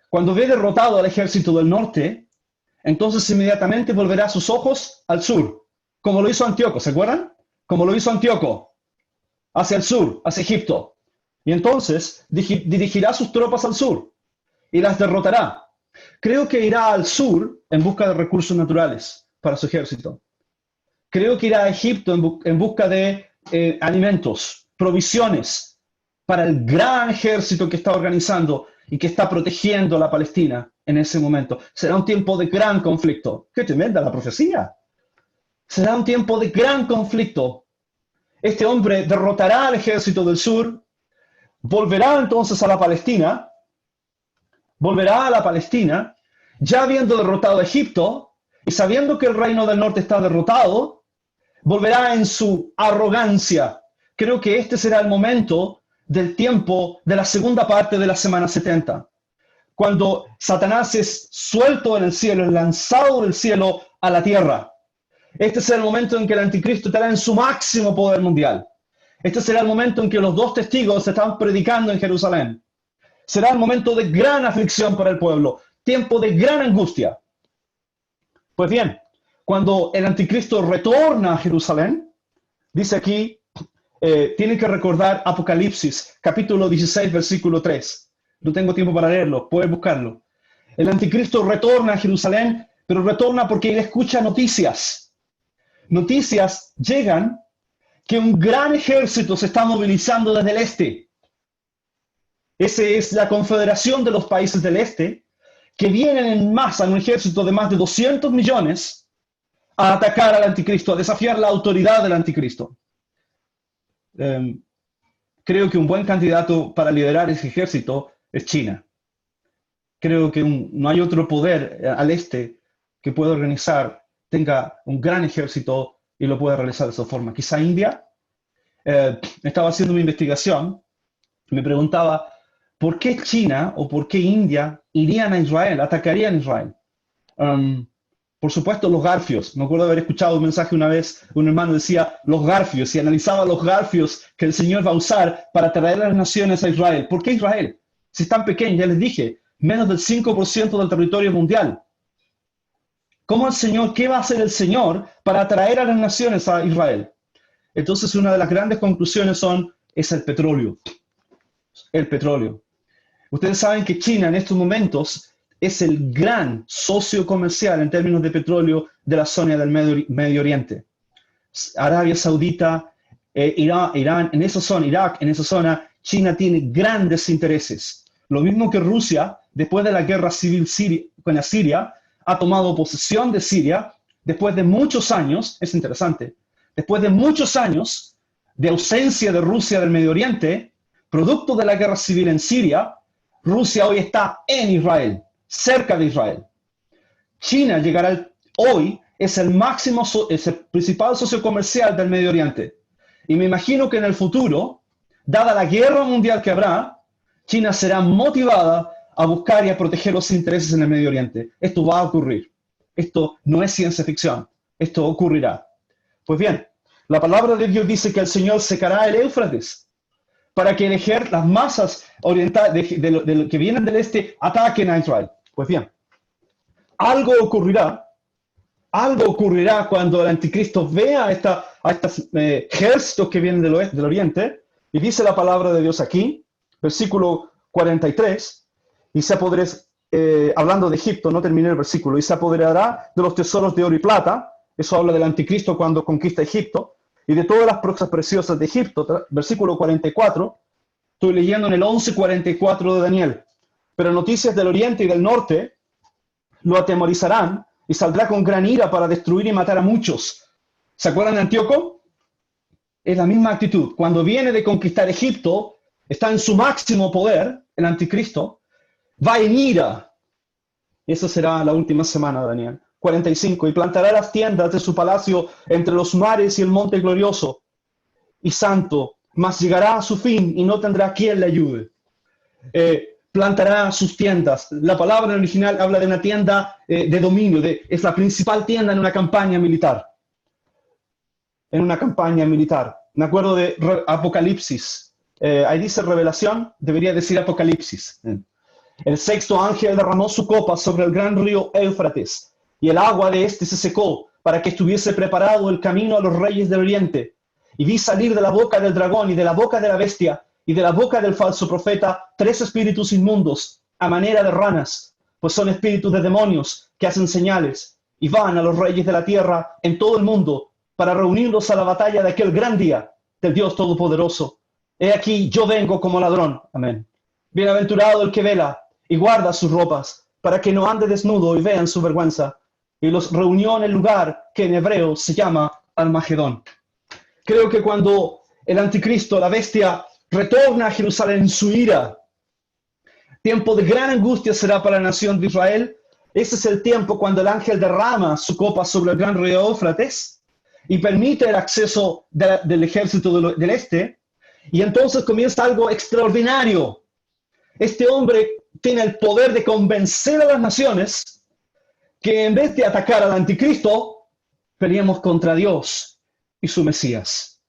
Cuando ve derrotado al ejército del norte, entonces inmediatamente volverá sus ojos al sur, como lo hizo Antíoco, ¿se acuerdan? Como lo hizo Antíoco, hacia el sur, hacia Egipto. Y entonces dirigirá sus tropas al sur y las derrotará. Creo que irá al sur en busca de recursos naturales para su ejército. Creo que irá a Egipto en busca de alimentos, provisiones para el gran ejército que está organizando y que está protegiendo a la Palestina en ese momento. Será un tiempo de gran conflicto. ¡Qué tremenda la profecía! Será un tiempo de gran conflicto. Este hombre derrotará al ejército del sur, volverá entonces a la Palestina, ya habiendo derrotado a Egipto, y sabiendo que el reino del norte está derrotado, volverá en su arrogancia. Creo que este será el momento del tiempo de la segunda parte de la semana 70, cuando Satanás es suelto en el cielo, es lanzado del cielo a la tierra. Este será el momento en que el anticristo estará en su máximo poder mundial. Este será el momento en que los dos testigos están predicando en Jerusalén. Será el momento de gran aflicción para el pueblo, tiempo de gran angustia. Pues bien, cuando el anticristo retorna a Jerusalén, dice aquí, tienen que recordar Apocalipsis, capítulo 16, versículo 3. No tengo tiempo para leerlo, pueden buscarlo. El anticristo retorna a Jerusalén, pero retorna porque él escucha noticias. Noticias llegan que un gran ejército se está movilizando desde el este. Esa es la confederación de los países del este, que vienen en masa, un ejército de más de 200 millones, a atacar al anticristo, a desafiar la autoridad del anticristo. Creo que un buen candidato para liderar ese ejército es China. Creo que no hay otro poder al este que pueda organizar, tenga un gran ejército y lo pueda realizar de esa forma. Quizá India. Estaba haciendo mi investigación, me preguntaba, ¿por qué China o por qué India irían a Israel, atacarían a Israel? Por supuesto, los garfios. Me acuerdo de haber escuchado un mensaje una vez, un hermano decía, los garfios, y analizaba los garfios que el Señor va a usar para traer a las naciones a Israel. ¿Por qué Israel? Si es tan pequeño, ya les dije, menos del 5% del territorio mundial. ¿Cómo el Señor, qué va a hacer el Señor para atraer a las naciones a Israel? Entonces, una de las grandes conclusiones es el petróleo. El petróleo. Ustedes saben que China en estos momentos es el gran socio comercial en términos de petróleo de la zona del Medio Oriente. Arabia Saudita, Irán, en esa zona, Irak, en esa zona, China tiene grandes intereses. Lo mismo que Rusia, después de la guerra civil con la Siria, ha tomado posesión de Siria después de muchos años, es interesante, después de muchos años de ausencia de Rusia del Medio Oriente, producto de la guerra civil en Siria, Rusia hoy está en Israel, cerca de Israel. China llegará hoy es el máximo, es el principal socio comercial del Medio Oriente. Y me imagino que en el futuro, dada la guerra mundial que habrá, China será motivada a buscar y a proteger los intereses en el Medio Oriente. Esto va a ocurrir. Esto no es ciencia ficción. Esto ocurrirá. Pues bien, la palabra de Dios dice que el Señor secará el Éufrates para que las masas orientales que vienen del este ataquen a Israel. Pues bien, algo ocurrirá cuando el anticristo vea a estos ejércitos que vienen del oriente, y dice la palabra de Dios aquí, versículo 43, y se apoderará, hablando de Egipto, no terminé el versículo, y se apoderará de los tesoros de oro y plata, eso habla del anticristo cuando conquista Egipto, y de todas las cosas preciosas de Egipto, versículo 44, estoy leyendo en el 11:44 de Daniel, pero noticias del oriente y del norte lo atemorizarán, y saldrá con gran ira para destruir y matar a muchos. ¿Se acuerdan de Antíoco? Es la misma actitud. Cuando viene de conquistar Egipto, está en su máximo poder, el anticristo, va en ira. Esa será la última semana, Daniel. 45. Y plantará las tiendas de su palacio entre los mares y el monte glorioso y santo, mas llegará a su fin y no tendrá quien le ayude. Plantará sus tiendas. La palabra original habla de una tienda de dominio, es la principal tienda en una campaña militar. En una campaña militar. Me acuerdo de Apocalipsis. Ahí dice revelación, debería decir Apocalipsis. El sexto ángel derramó su copa sobre el gran río Éufrates, y el agua de este se secó, para que estuviese preparado el camino a los reyes del oriente. Y vi salir de la boca del dragón y de la boca de la bestia y de la boca del falso profeta 3 espíritus inmundos, a manera de ranas, pues son espíritus de demonios que hacen señales, y van a los reyes de la tierra en todo el mundo, para reunirlos a la batalla de aquel gran día del Dios Todopoderoso. He aquí, yo vengo como ladrón. Amén. Bienaventurado el que vela y guarda sus ropas, para que no ande desnudo y vean su vergüenza. Y los reunió en el lugar que en hebreo se llama Armagedón. Creo que cuando el anticristo, la bestia, retorna a Jerusalén en su ira, tiempo de gran angustia será para la nación de Israel. Ese es el tiempo cuando el ángel derrama su copa sobre el gran río Éufrates y permite el acceso del ejército del este, y entonces comienza algo extraordinario. Este hombre tiene el poder de convencer a las naciones que en vez de atacar al anticristo, peleemos contra Dios y su Mesías.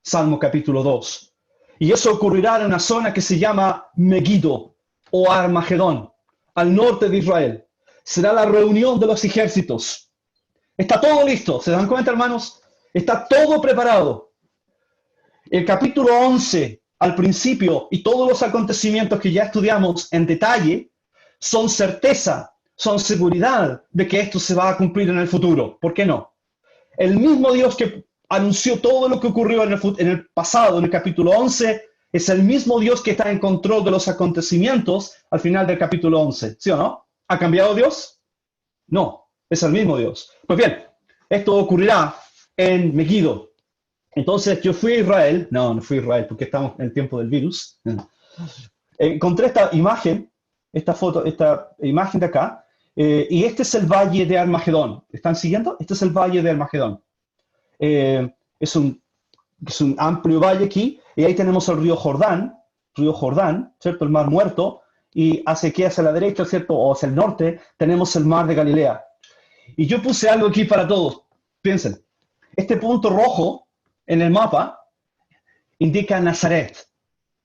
Salmo capítulo 2. Y eso ocurrirá en una zona que se llama Megiddo o Armagedón, al norte de Israel. Será la reunión de los ejércitos. Está todo listo, ¿se dan cuenta, hermanos? Está todo preparado. El capítulo 11, al principio, y todos los acontecimientos que ya estudiamos en detalle, son certeza, son seguridad de que esto se va a cumplir en el futuro. ¿Por qué no? El mismo Dios que anunció todo lo que ocurrió en el pasado, en el capítulo 11, es el mismo Dios que está en control de los acontecimientos al final del capítulo 11. ¿Sí o no? ¿Ha cambiado Dios? No, es el mismo Dios. Pues bien, esto ocurrirá en Megiddo. Entonces yo fui a Israel, no fui a Israel porque estamos en el tiempo del virus. Encontré esta imagen, esta imagen de acá, y este es el valle de Armagedón. ¿Están siguiendo? Este es el valle de Armagedón. Es un amplio valle aquí, y ahí tenemos el río Jordán, ¿cierto? El mar muerto, y hacia la derecha, ¿cierto? O hacia el norte, tenemos el mar de Galilea. Y yo puse algo aquí para todos. Piensen, este punto rojo en el mapa indica Nazaret.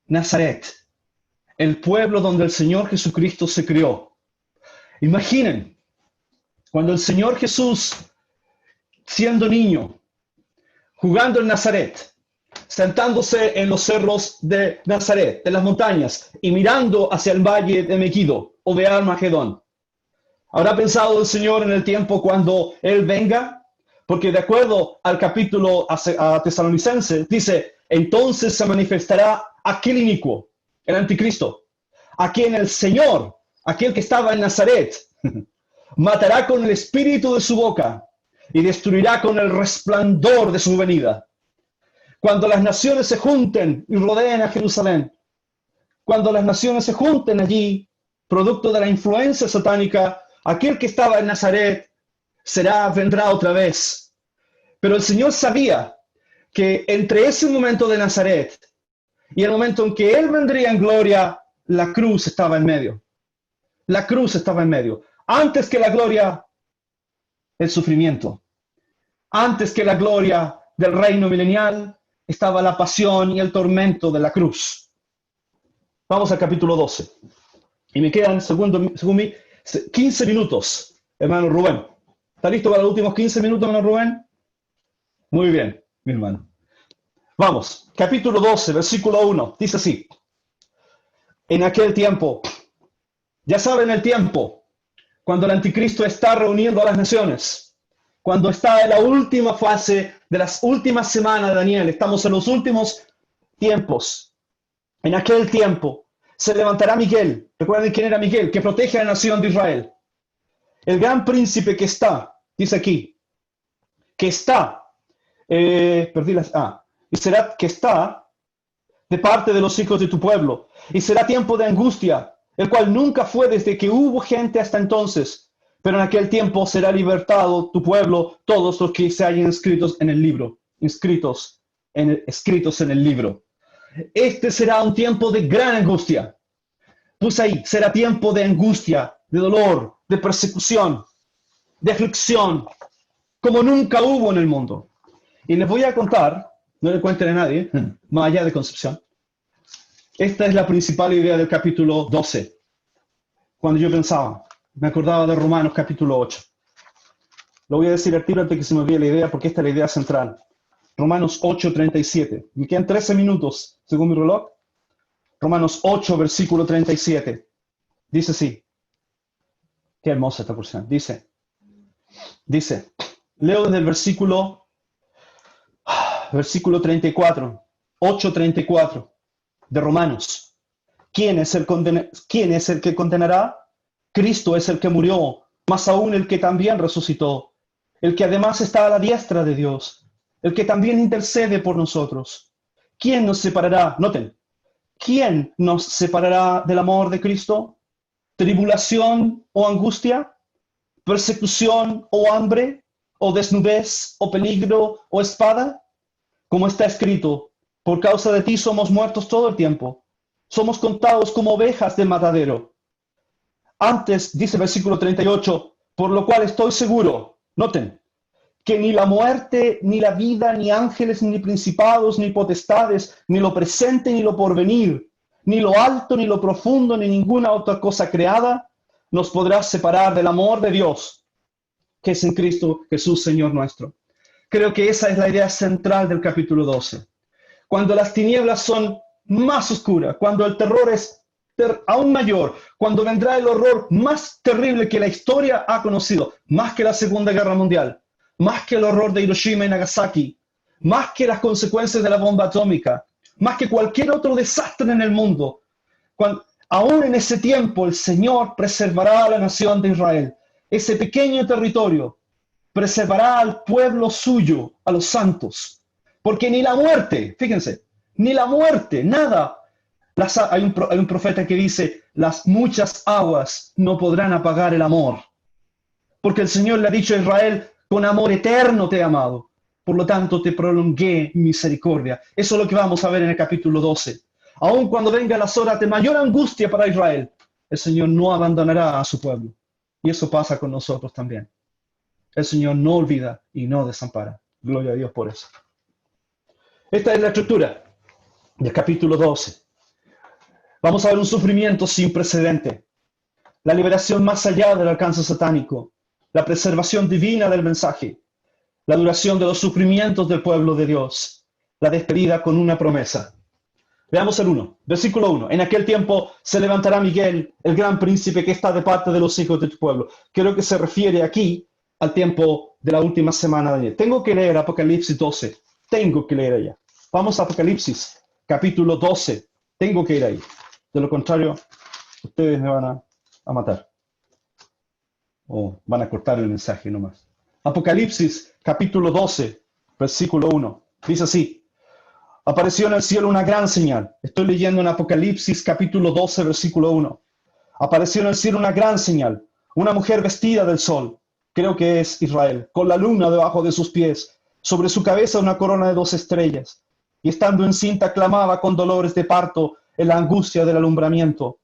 Nazaret, el pueblo donde el Señor Jesucristo se crió. Imaginen, cuando el Señor Jesús, siendo niño, jugando en Nazaret, sentándose en los cerros de Nazaret, de las montañas, y mirando hacia el valle de Megiddo o de Armagedón. ¿Habrá pensado el Señor en el tiempo cuando Él venga? Porque de acuerdo al capítulo a Tesalonicense, dice, entonces se manifestará aquel inicuo, el anticristo, a quien el Señor, aquel que estaba en Nazaret, matará con el espíritu de su boca y destruirá con el resplandor de su venida. Cuando las naciones se junten y rodeen a Jerusalén, cuando las naciones se junten allí, producto de la influencia satánica, aquel que estaba en Nazaret vendrá otra vez. Pero el Señor sabía que entre ese momento de Nazaret y el momento en que Él vendría en gloria, la cruz estaba en medio. La cruz estaba en medio. Antes que la gloria, el sufrimiento. Antes que la gloria del reino milenial, estaba la pasión y el tormento de la cruz. Vamos al capítulo 12. Y me quedan, según mí, 15 minutos, hermano Rubén. ¿Está listo para los últimos 15 minutos, hermano Rubén? Muy bien, mi hermano. Vamos, capítulo 12, versículo 1. Dice así. En aquel tiempo, ya saben el tiempo, cuando el anticristo está reuniendo a las naciones, cuando está en la última fase de las últimas semanas de Daniel, estamos en los últimos tiempos. En aquel tiempo se levantará Miguel. Recuerden quién era Miguel, que protege a la nación de Israel. El gran príncipe que está, dice aquí, que está, y será que está de parte de los hijos de tu pueblo, y será tiempo de angustia, el cual nunca fue desde que hubo gente hasta entonces, pero en aquel tiempo será libertado tu pueblo, todos los que se hayan escritos en el libro, escritos en el libro. Este será un tiempo de gran angustia. Pues ahí será tiempo de angustia, de dolor, de persecución, de aflicción, como nunca hubo en el mundo. Y les voy a contar, no le cuenten a nadie, más allá de Concepción. Esta es la principal idea del capítulo 12. Cuando yo pensaba, me acordaba de Romanos capítulo 8. Lo voy a decir al tiro antes que se me olvide la idea, porque esta es la idea central. Romanos 8:37. Me quedan 13 minutos, según mi reloj. Romanos 8, versículo 37. Dice así. Qué hermosa esta porción. Dice, leo desde el versículo 34, 8:34 de Romanos. ¿Quién es el que condenará? Cristo es el que murió, más aún el que también resucitó, el que además está a la diestra de Dios, el que también intercede por nosotros. ¿Quién nos separará? Noten. ¿Quién nos separará del amor de Cristo? ¿Tribulación o angustia? ¿Persecución o hambre? ¿O desnudez o peligro o espada? Como está escrito, por causa de ti somos muertos todo el tiempo. Somos contados como ovejas del matadero. Antes, dice el versículo 38, por lo cual estoy seguro, noten, que ni la muerte, ni la vida, ni ángeles, ni principados, ni potestades, ni lo presente, ni lo porvenir, ni lo alto, ni lo profundo, ni ninguna otra cosa creada, nos podrá separar del amor de Dios, que es en Cristo Jesús, Señor nuestro. Creo que esa es la idea central del capítulo 12. Cuando las tinieblas son más oscuras, cuando el terror es aún mayor, cuando vendrá el horror más terrible que la historia ha conocido, más que la Segunda Guerra Mundial, más que el horror de Hiroshima y Nagasaki, más que las consecuencias de la bomba atómica, más que cualquier otro desastre en el mundo. Aún en ese tiempo el Señor preservará a la nación de Israel, ese pequeño territorio, preservará al pueblo suyo, a los santos, porque ni la muerte, fíjense, ni la muerte, nada. Hay un profeta que dice, las muchas aguas no podrán apagar el amor, porque el Señor le ha dicho a Israel, con amor eterno te he amado, por lo tanto te prolongué misericordia. Eso es lo que vamos a ver en el capítulo 12. Aun cuando vengan las horas de mayor angustia para Israel, el Señor no abandonará a su pueblo. Y eso pasa con nosotros también. El Señor no olvida y no desampara. Gloria a Dios por eso. Esta es la estructura del capítulo 12. Vamos a ver un sufrimiento sin precedente, la liberación más allá del alcance satánico, la preservación divina del mensaje, la duración de los sufrimientos del pueblo de Dios, la despedida con una promesa. Veamos el 1, versículo 1. En aquel tiempo se levantará Miguel, el gran príncipe que está de parte de los hijos de tu pueblo. Creo que se refiere aquí al tiempo de la última semana de Daniel. Tengo que leer Apocalipsis 12. Tengo que leer allá. Vamos a Apocalipsis, capítulo 12. Tengo que ir ahí. De lo contrario, ustedes me van a matar. O van a cortar el mensaje nomás. Apocalipsis, capítulo 12, versículo 1. Dice así. Apareció en el cielo una gran señal. Estoy leyendo en Apocalipsis, capítulo 12, versículo 1. Apareció en el cielo una gran señal. Una mujer vestida del sol, creo que es Israel, con la luna debajo de sus pies, sobre su cabeza una corona de 2 estrellas, y estando encinta clamaba con dolores de parto en la angustia del alumbramiento.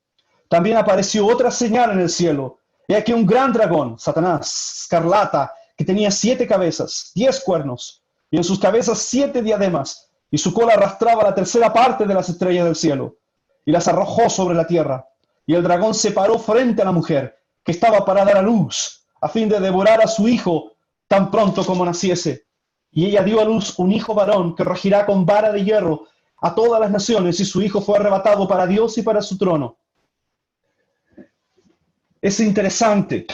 También apareció otra señal en el cielo, y aquí un gran dragón, Satanás, escarlata, que tenía 7 cabezas, 10 cuernos, y en sus cabezas 7 diademas, y su cola arrastraba la tercera parte de las estrellas del cielo, y las arrojó sobre la tierra. Y el dragón se paró frente a la mujer, que estaba para dar a luz, a fin de devorar a su hijo tan pronto como naciese. Y ella dio a luz un hijo varón que regirá con vara de hierro a todas las naciones, y su hijo fue arrebatado para Dios y para su trono. Es interesante.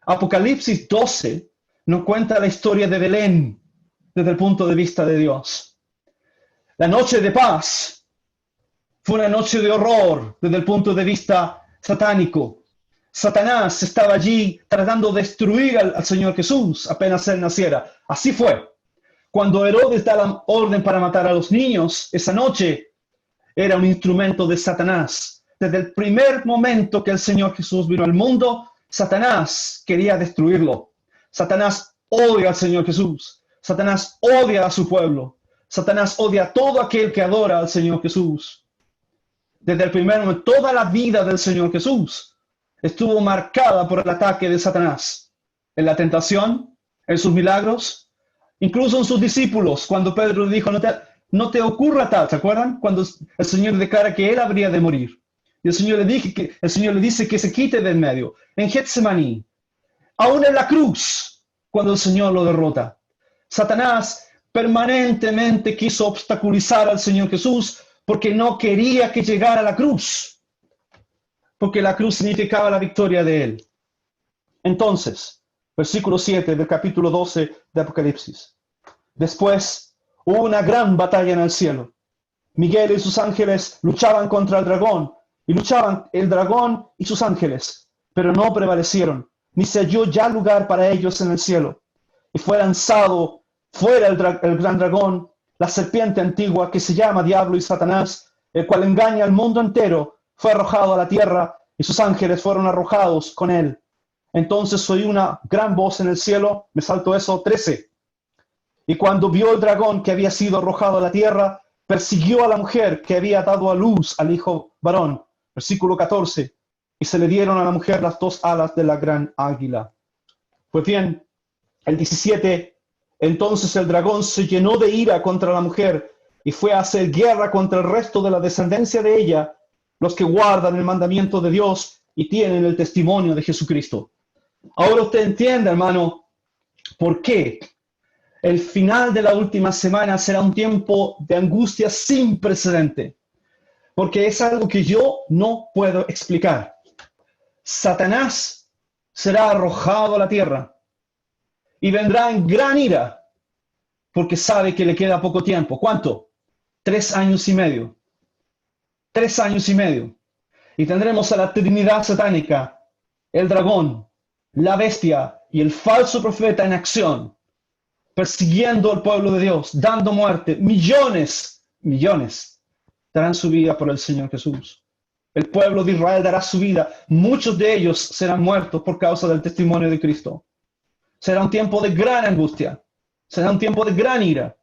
Apocalipsis 12 nos cuenta la historia de Belén desde el punto de vista de Dios. La noche de paz fue una noche de horror desde el punto de vista satánico. Satanás estaba allí tratando de destruir al Señor Jesús apenas él naciera. Así fue. Cuando Herodes da la orden para matar a los niños, esa noche era un instrumento de Satanás. Desde el primer momento que el Señor Jesús vino al mundo, Satanás quería destruirlo. Satanás odia al Señor Jesús. Satanás odia a su pueblo. Satanás odia a todo aquel que adora al Señor Jesús. Desde el primer momento, toda la vida del Señor Jesús estuvo marcada por el ataque de Satanás. En la tentación, en sus milagros, incluso en sus discípulos, cuando Pedro dijo, no te ocurra tal, ¿se acuerdan? Cuando el Señor declara que él habría de morir. Y el Señor le dice que se quite del medio. En Getsemaní, aún en la cruz, cuando el Señor lo derrota. Satanás permanentemente quiso obstaculizar al Señor Jesús porque no quería que llegara a la cruz. Porque la cruz significaba la victoria de él. Entonces, versículo 7 del capítulo 12 de Apocalipsis. Después hubo una gran batalla en el cielo. Miguel y sus ángeles luchaban contra el dragón, y luchaban el dragón y sus ángeles, pero no prevalecieron, ni se halló ya lugar para ellos en el cielo. Y fue lanzado fuera el gran dragón, la serpiente antigua que se llama Diablo y Satanás, el cual engaña al mundo entero, fue arrojado a la tierra, y sus ángeles fueron arrojados con él. Entonces oí una gran voz en el cielo, me saltó eso, 13. Y cuando vio el dragón que había sido arrojado a la tierra, persiguió a la mujer que había dado a luz al hijo varón. Versículo 14. Y se le dieron a la mujer las 2 alas de la gran águila. Pues bien, el 17. Entonces el dragón se llenó de ira contra la mujer y fue a hacer guerra contra el resto de la descendencia de ella, los que guardan el mandamiento de Dios y tienen el testimonio de Jesucristo. Ahora usted entiende, hermano, por qué el final de la última semana será un tiempo de angustia sin precedente. Porque es algo que yo no puedo explicar. Satanás será arrojado a la tierra y vendrá en gran ira porque sabe que le queda poco tiempo. ¿Cuánto? 3 años y medio. 3 años y medio. Y tendremos a la Trinidad satánica, el dragón, la bestia y el falso profeta en acción, persiguiendo al pueblo de Dios, dando muerte. Millones darán su vida por el Señor Jesús. El pueblo de Israel dará su vida. Muchos de ellos serán muertos por causa del testimonio de Cristo. Será un tiempo de gran angustia. Será un tiempo de gran ira.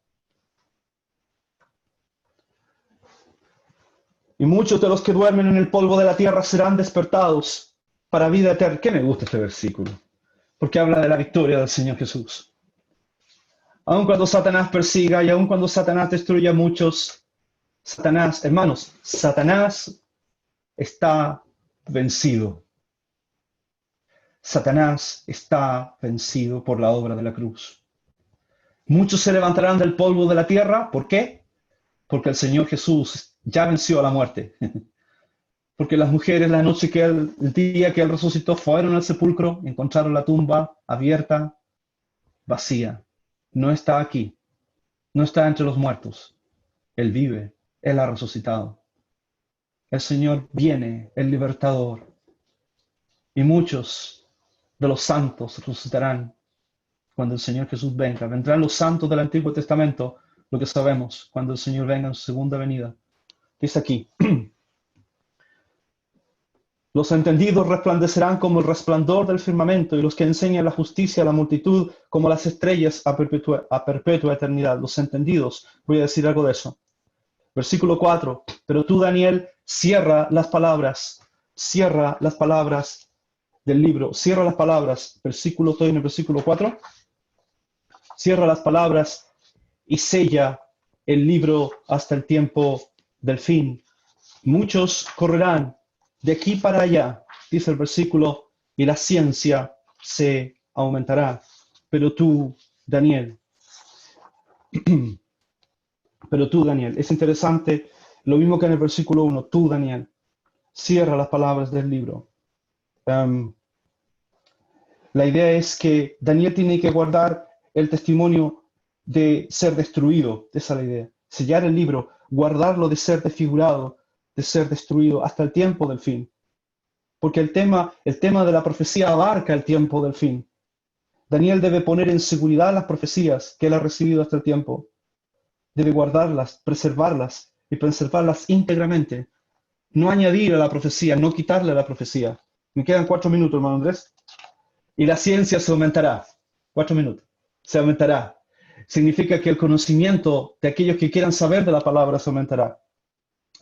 Y muchos de los que duermen en el polvo de la tierra serán despertados para vida eterna. ¿Qué me gusta este versículo? Porque habla de la victoria del Señor Jesús. Aun cuando Satanás persiga y aun cuando Satanás destruya a muchos, Satanás, hermanos, Satanás está vencido. Satanás está vencido por la obra de la cruz. Muchos se levantarán del polvo de la tierra. ¿Por qué? Porque el Señor Jesús ya venció a la muerte. Porque las mujeres el día que Él resucitó fueron al sepulcro, encontraron la tumba abierta, vacía. No está aquí. No está entre los muertos. Él vive. Él ha resucitado. El Señor viene, el libertador. Y muchos de los santos resucitarán cuando el Señor Jesús venga. Vendrán los santos del Antiguo Testamento, lo que sabemos, cuando el Señor venga en su segunda venida. Dice aquí, Los entendidos resplandecerán como el resplandor del firmamento, y los que enseñan la justicia a la multitud como las estrellas a perpetua eternidad. Los entendidos, voy a decir algo de eso. Versículo 4. Pero tú, Daniel, cierra las palabras del libro, cierra las palabras, estoy en el versículo 4. Cierra las palabras y sella el libro hasta el tiempo del fin. Muchos correrán de aquí para allá, dice el versículo, y la ciencia se aumentará. Pero tú, Daniel, es interesante, lo mismo que en el versículo 1, tú, Daniel, cierra las palabras del libro. La idea es que Daniel tiene que guardar el testimonio de ser destruido, esa es la idea. Sellar el libro, guardarlo de ser desfigurado, de ser destruido hasta el tiempo del fin. Porque el tema de la profecía abarca el tiempo del fin. Daniel debe poner en seguridad las profecías que él ha recibido hasta el tiempo. Debe guardarlas, preservarlas y preservarlas íntegramente. No añadir a la profecía, no quitarle a la profecía. Me quedan 4 minutos, hermano Andrés. Y la ciencia se aumentará. 4 minutos. Se aumentará. Significa que el conocimiento de aquellos que quieran saber de la palabra se aumentará.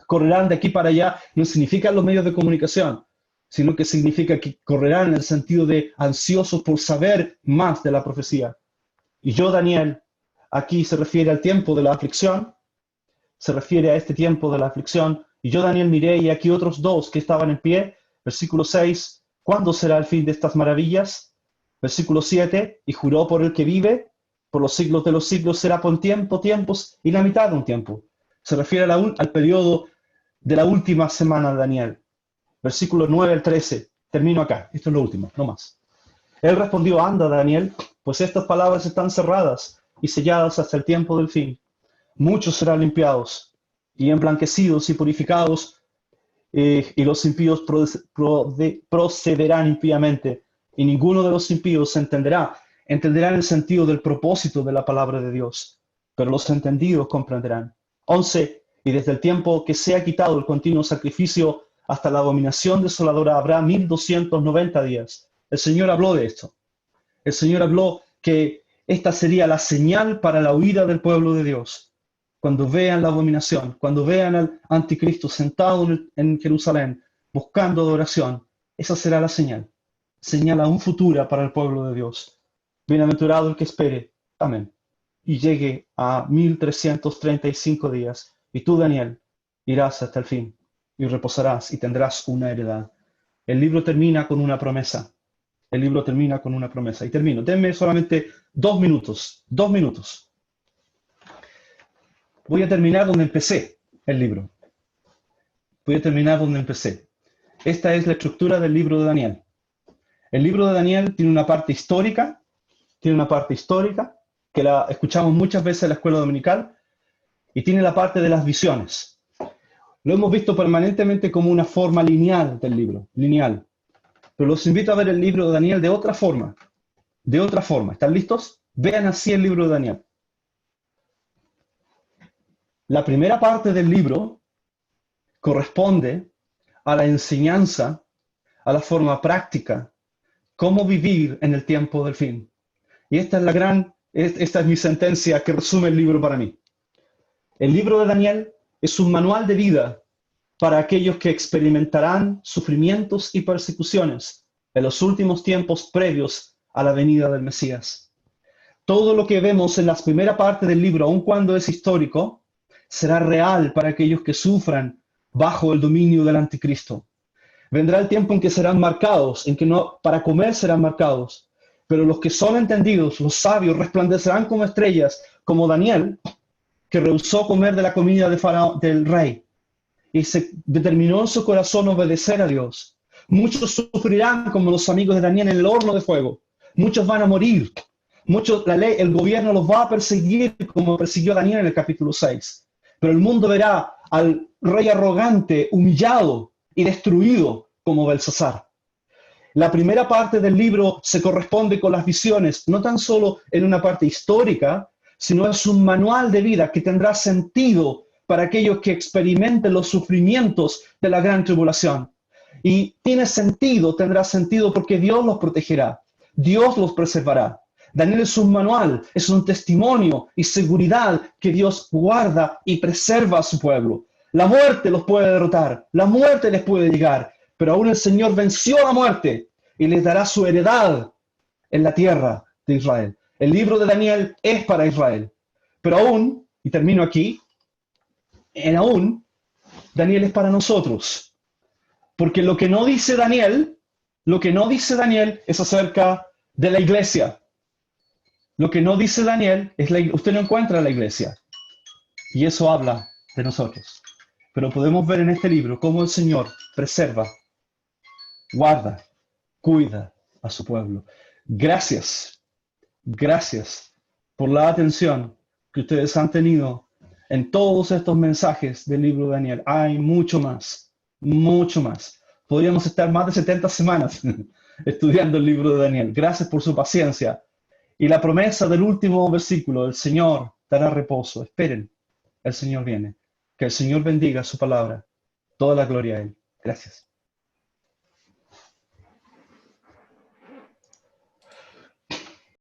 Correrán de aquí para allá no significa los medios de comunicación, sino que significa que correrán en el sentido de ansiosos por saber más de la profecía. Y yo, Daniel, aquí se refiere al tiempo de la aflicción, se refiere a este tiempo de la aflicción, y yo, Daniel, miré y aquí otros dos que estaban en pie, versículo 6, ¿cuándo será el fin de estas maravillas? Versículo 7, y juró por el que vive, por los siglos de los siglos será por tiempos y la mitad de un tiempo. Se refiere al periodo de la última semana de Daniel. Versículo 9 al 13, termino acá, esto es lo último, no más. Él respondió, anda, Daniel, pues estas palabras están cerradas y selladas hasta el tiempo del fin. Muchos serán limpiados y emblanquecidos y purificados, y los impíos procederán impíamente, y ninguno de los impíos entenderá el sentido del propósito de la palabra de Dios, pero los entendidos comprenderán. 11. Y desde el tiempo que se ha quitado el continuo sacrificio hasta la abominación desoladora habrá 1290 días. El Señor habló de esto. El Señor habló que esta sería la señal para la huida del pueblo de Dios. Cuando vean la abominación, cuando vean al anticristo sentado en Jerusalén, buscando adoración, esa será la señal. Señal aún futura para el pueblo de Dios. Bienaventurado el que espere. Amén. Y llegue a 1335 días. Y tú, Daniel, irás hasta el fin y reposarás y tendrás una heredad. El libro termina con una promesa. El libro termina con una promesa. Y termino. Denme solamente 2 minutos. 2 minutos. Voy a terminar donde empecé el libro. Voy a terminar donde empecé. Esta es la estructura del libro de Daniel. El libro de Daniel tiene una parte histórica. Que la escuchamos muchas veces en la escuela dominical. Y tiene la parte de las visiones. Lo hemos visto permanentemente como una forma lineal del libro. Lineal. Pero los invito a ver el libro de Daniel de otra forma. De otra forma. ¿Están listos? Vean así el libro de Daniel. La primera parte del libro corresponde a la enseñanza, a la forma práctica, cómo vivir en el tiempo del fin. Y esta es mi sentencia que resume el libro para mí. El libro de Daniel es un manual de vida para aquellos que experimentarán sufrimientos y persecuciones en los últimos tiempos previos a la venida del Mesías. Todo lo que vemos en la primera parte del libro, aun cuando es histórico, será real para aquellos que sufran bajo el dominio del anticristo. Vendrá el tiempo en que serán marcados, en que no para comer serán marcados, pero los que son entendidos, los sabios, resplandecerán como estrellas, como Daniel, que rehusó comer de la comida de Faraón, del rey, y se determinó en su corazón obedecer a Dios. Muchos sufrirán como los amigos de Daniel en el horno de fuego. Muchos van a morir. El gobierno los va a perseguir como persiguió a Daniel en el capítulo 6. Pero el mundo verá al rey arrogante, humillado y destruido como Belsasar. La primera parte del libro se corresponde con las visiones, no tan solo en una parte histórica, sino es un manual de vida que tendrá sentido para aquellos que experimenten los sufrimientos de la gran tribulación. Y tiene sentido, tendrá sentido porque Dios los protegerá, Dios los preservará. Daniel es un manual, es un testimonio y seguridad que Dios guarda y preserva a su pueblo. La muerte los puede derrotar, la muerte les puede llegar, pero aún el Señor venció la muerte y les dará su heredad en la tierra de Israel. El libro de Daniel es para Israel, pero aún, y termino aquí, aún Daniel es para nosotros, porque lo que no dice Daniel, es acerca de la iglesia. Lo que no dice Daniel es usted no encuentra la iglesia, y eso habla de nosotros. Pero podemos ver en este libro cómo el Señor preserva, guarda, cuida a su pueblo. Gracias, gracias por la atención que ustedes han tenido en todos estos mensajes del libro de Daniel. Hay mucho más, mucho más. Podríamos estar más de 70 semanas estudiando el libro de Daniel. Gracias por su paciencia. Y la promesa del último versículo, el Señor dará reposo. Esperen, el Señor viene. Que el Señor bendiga su palabra. Toda la gloria a Él. Gracias.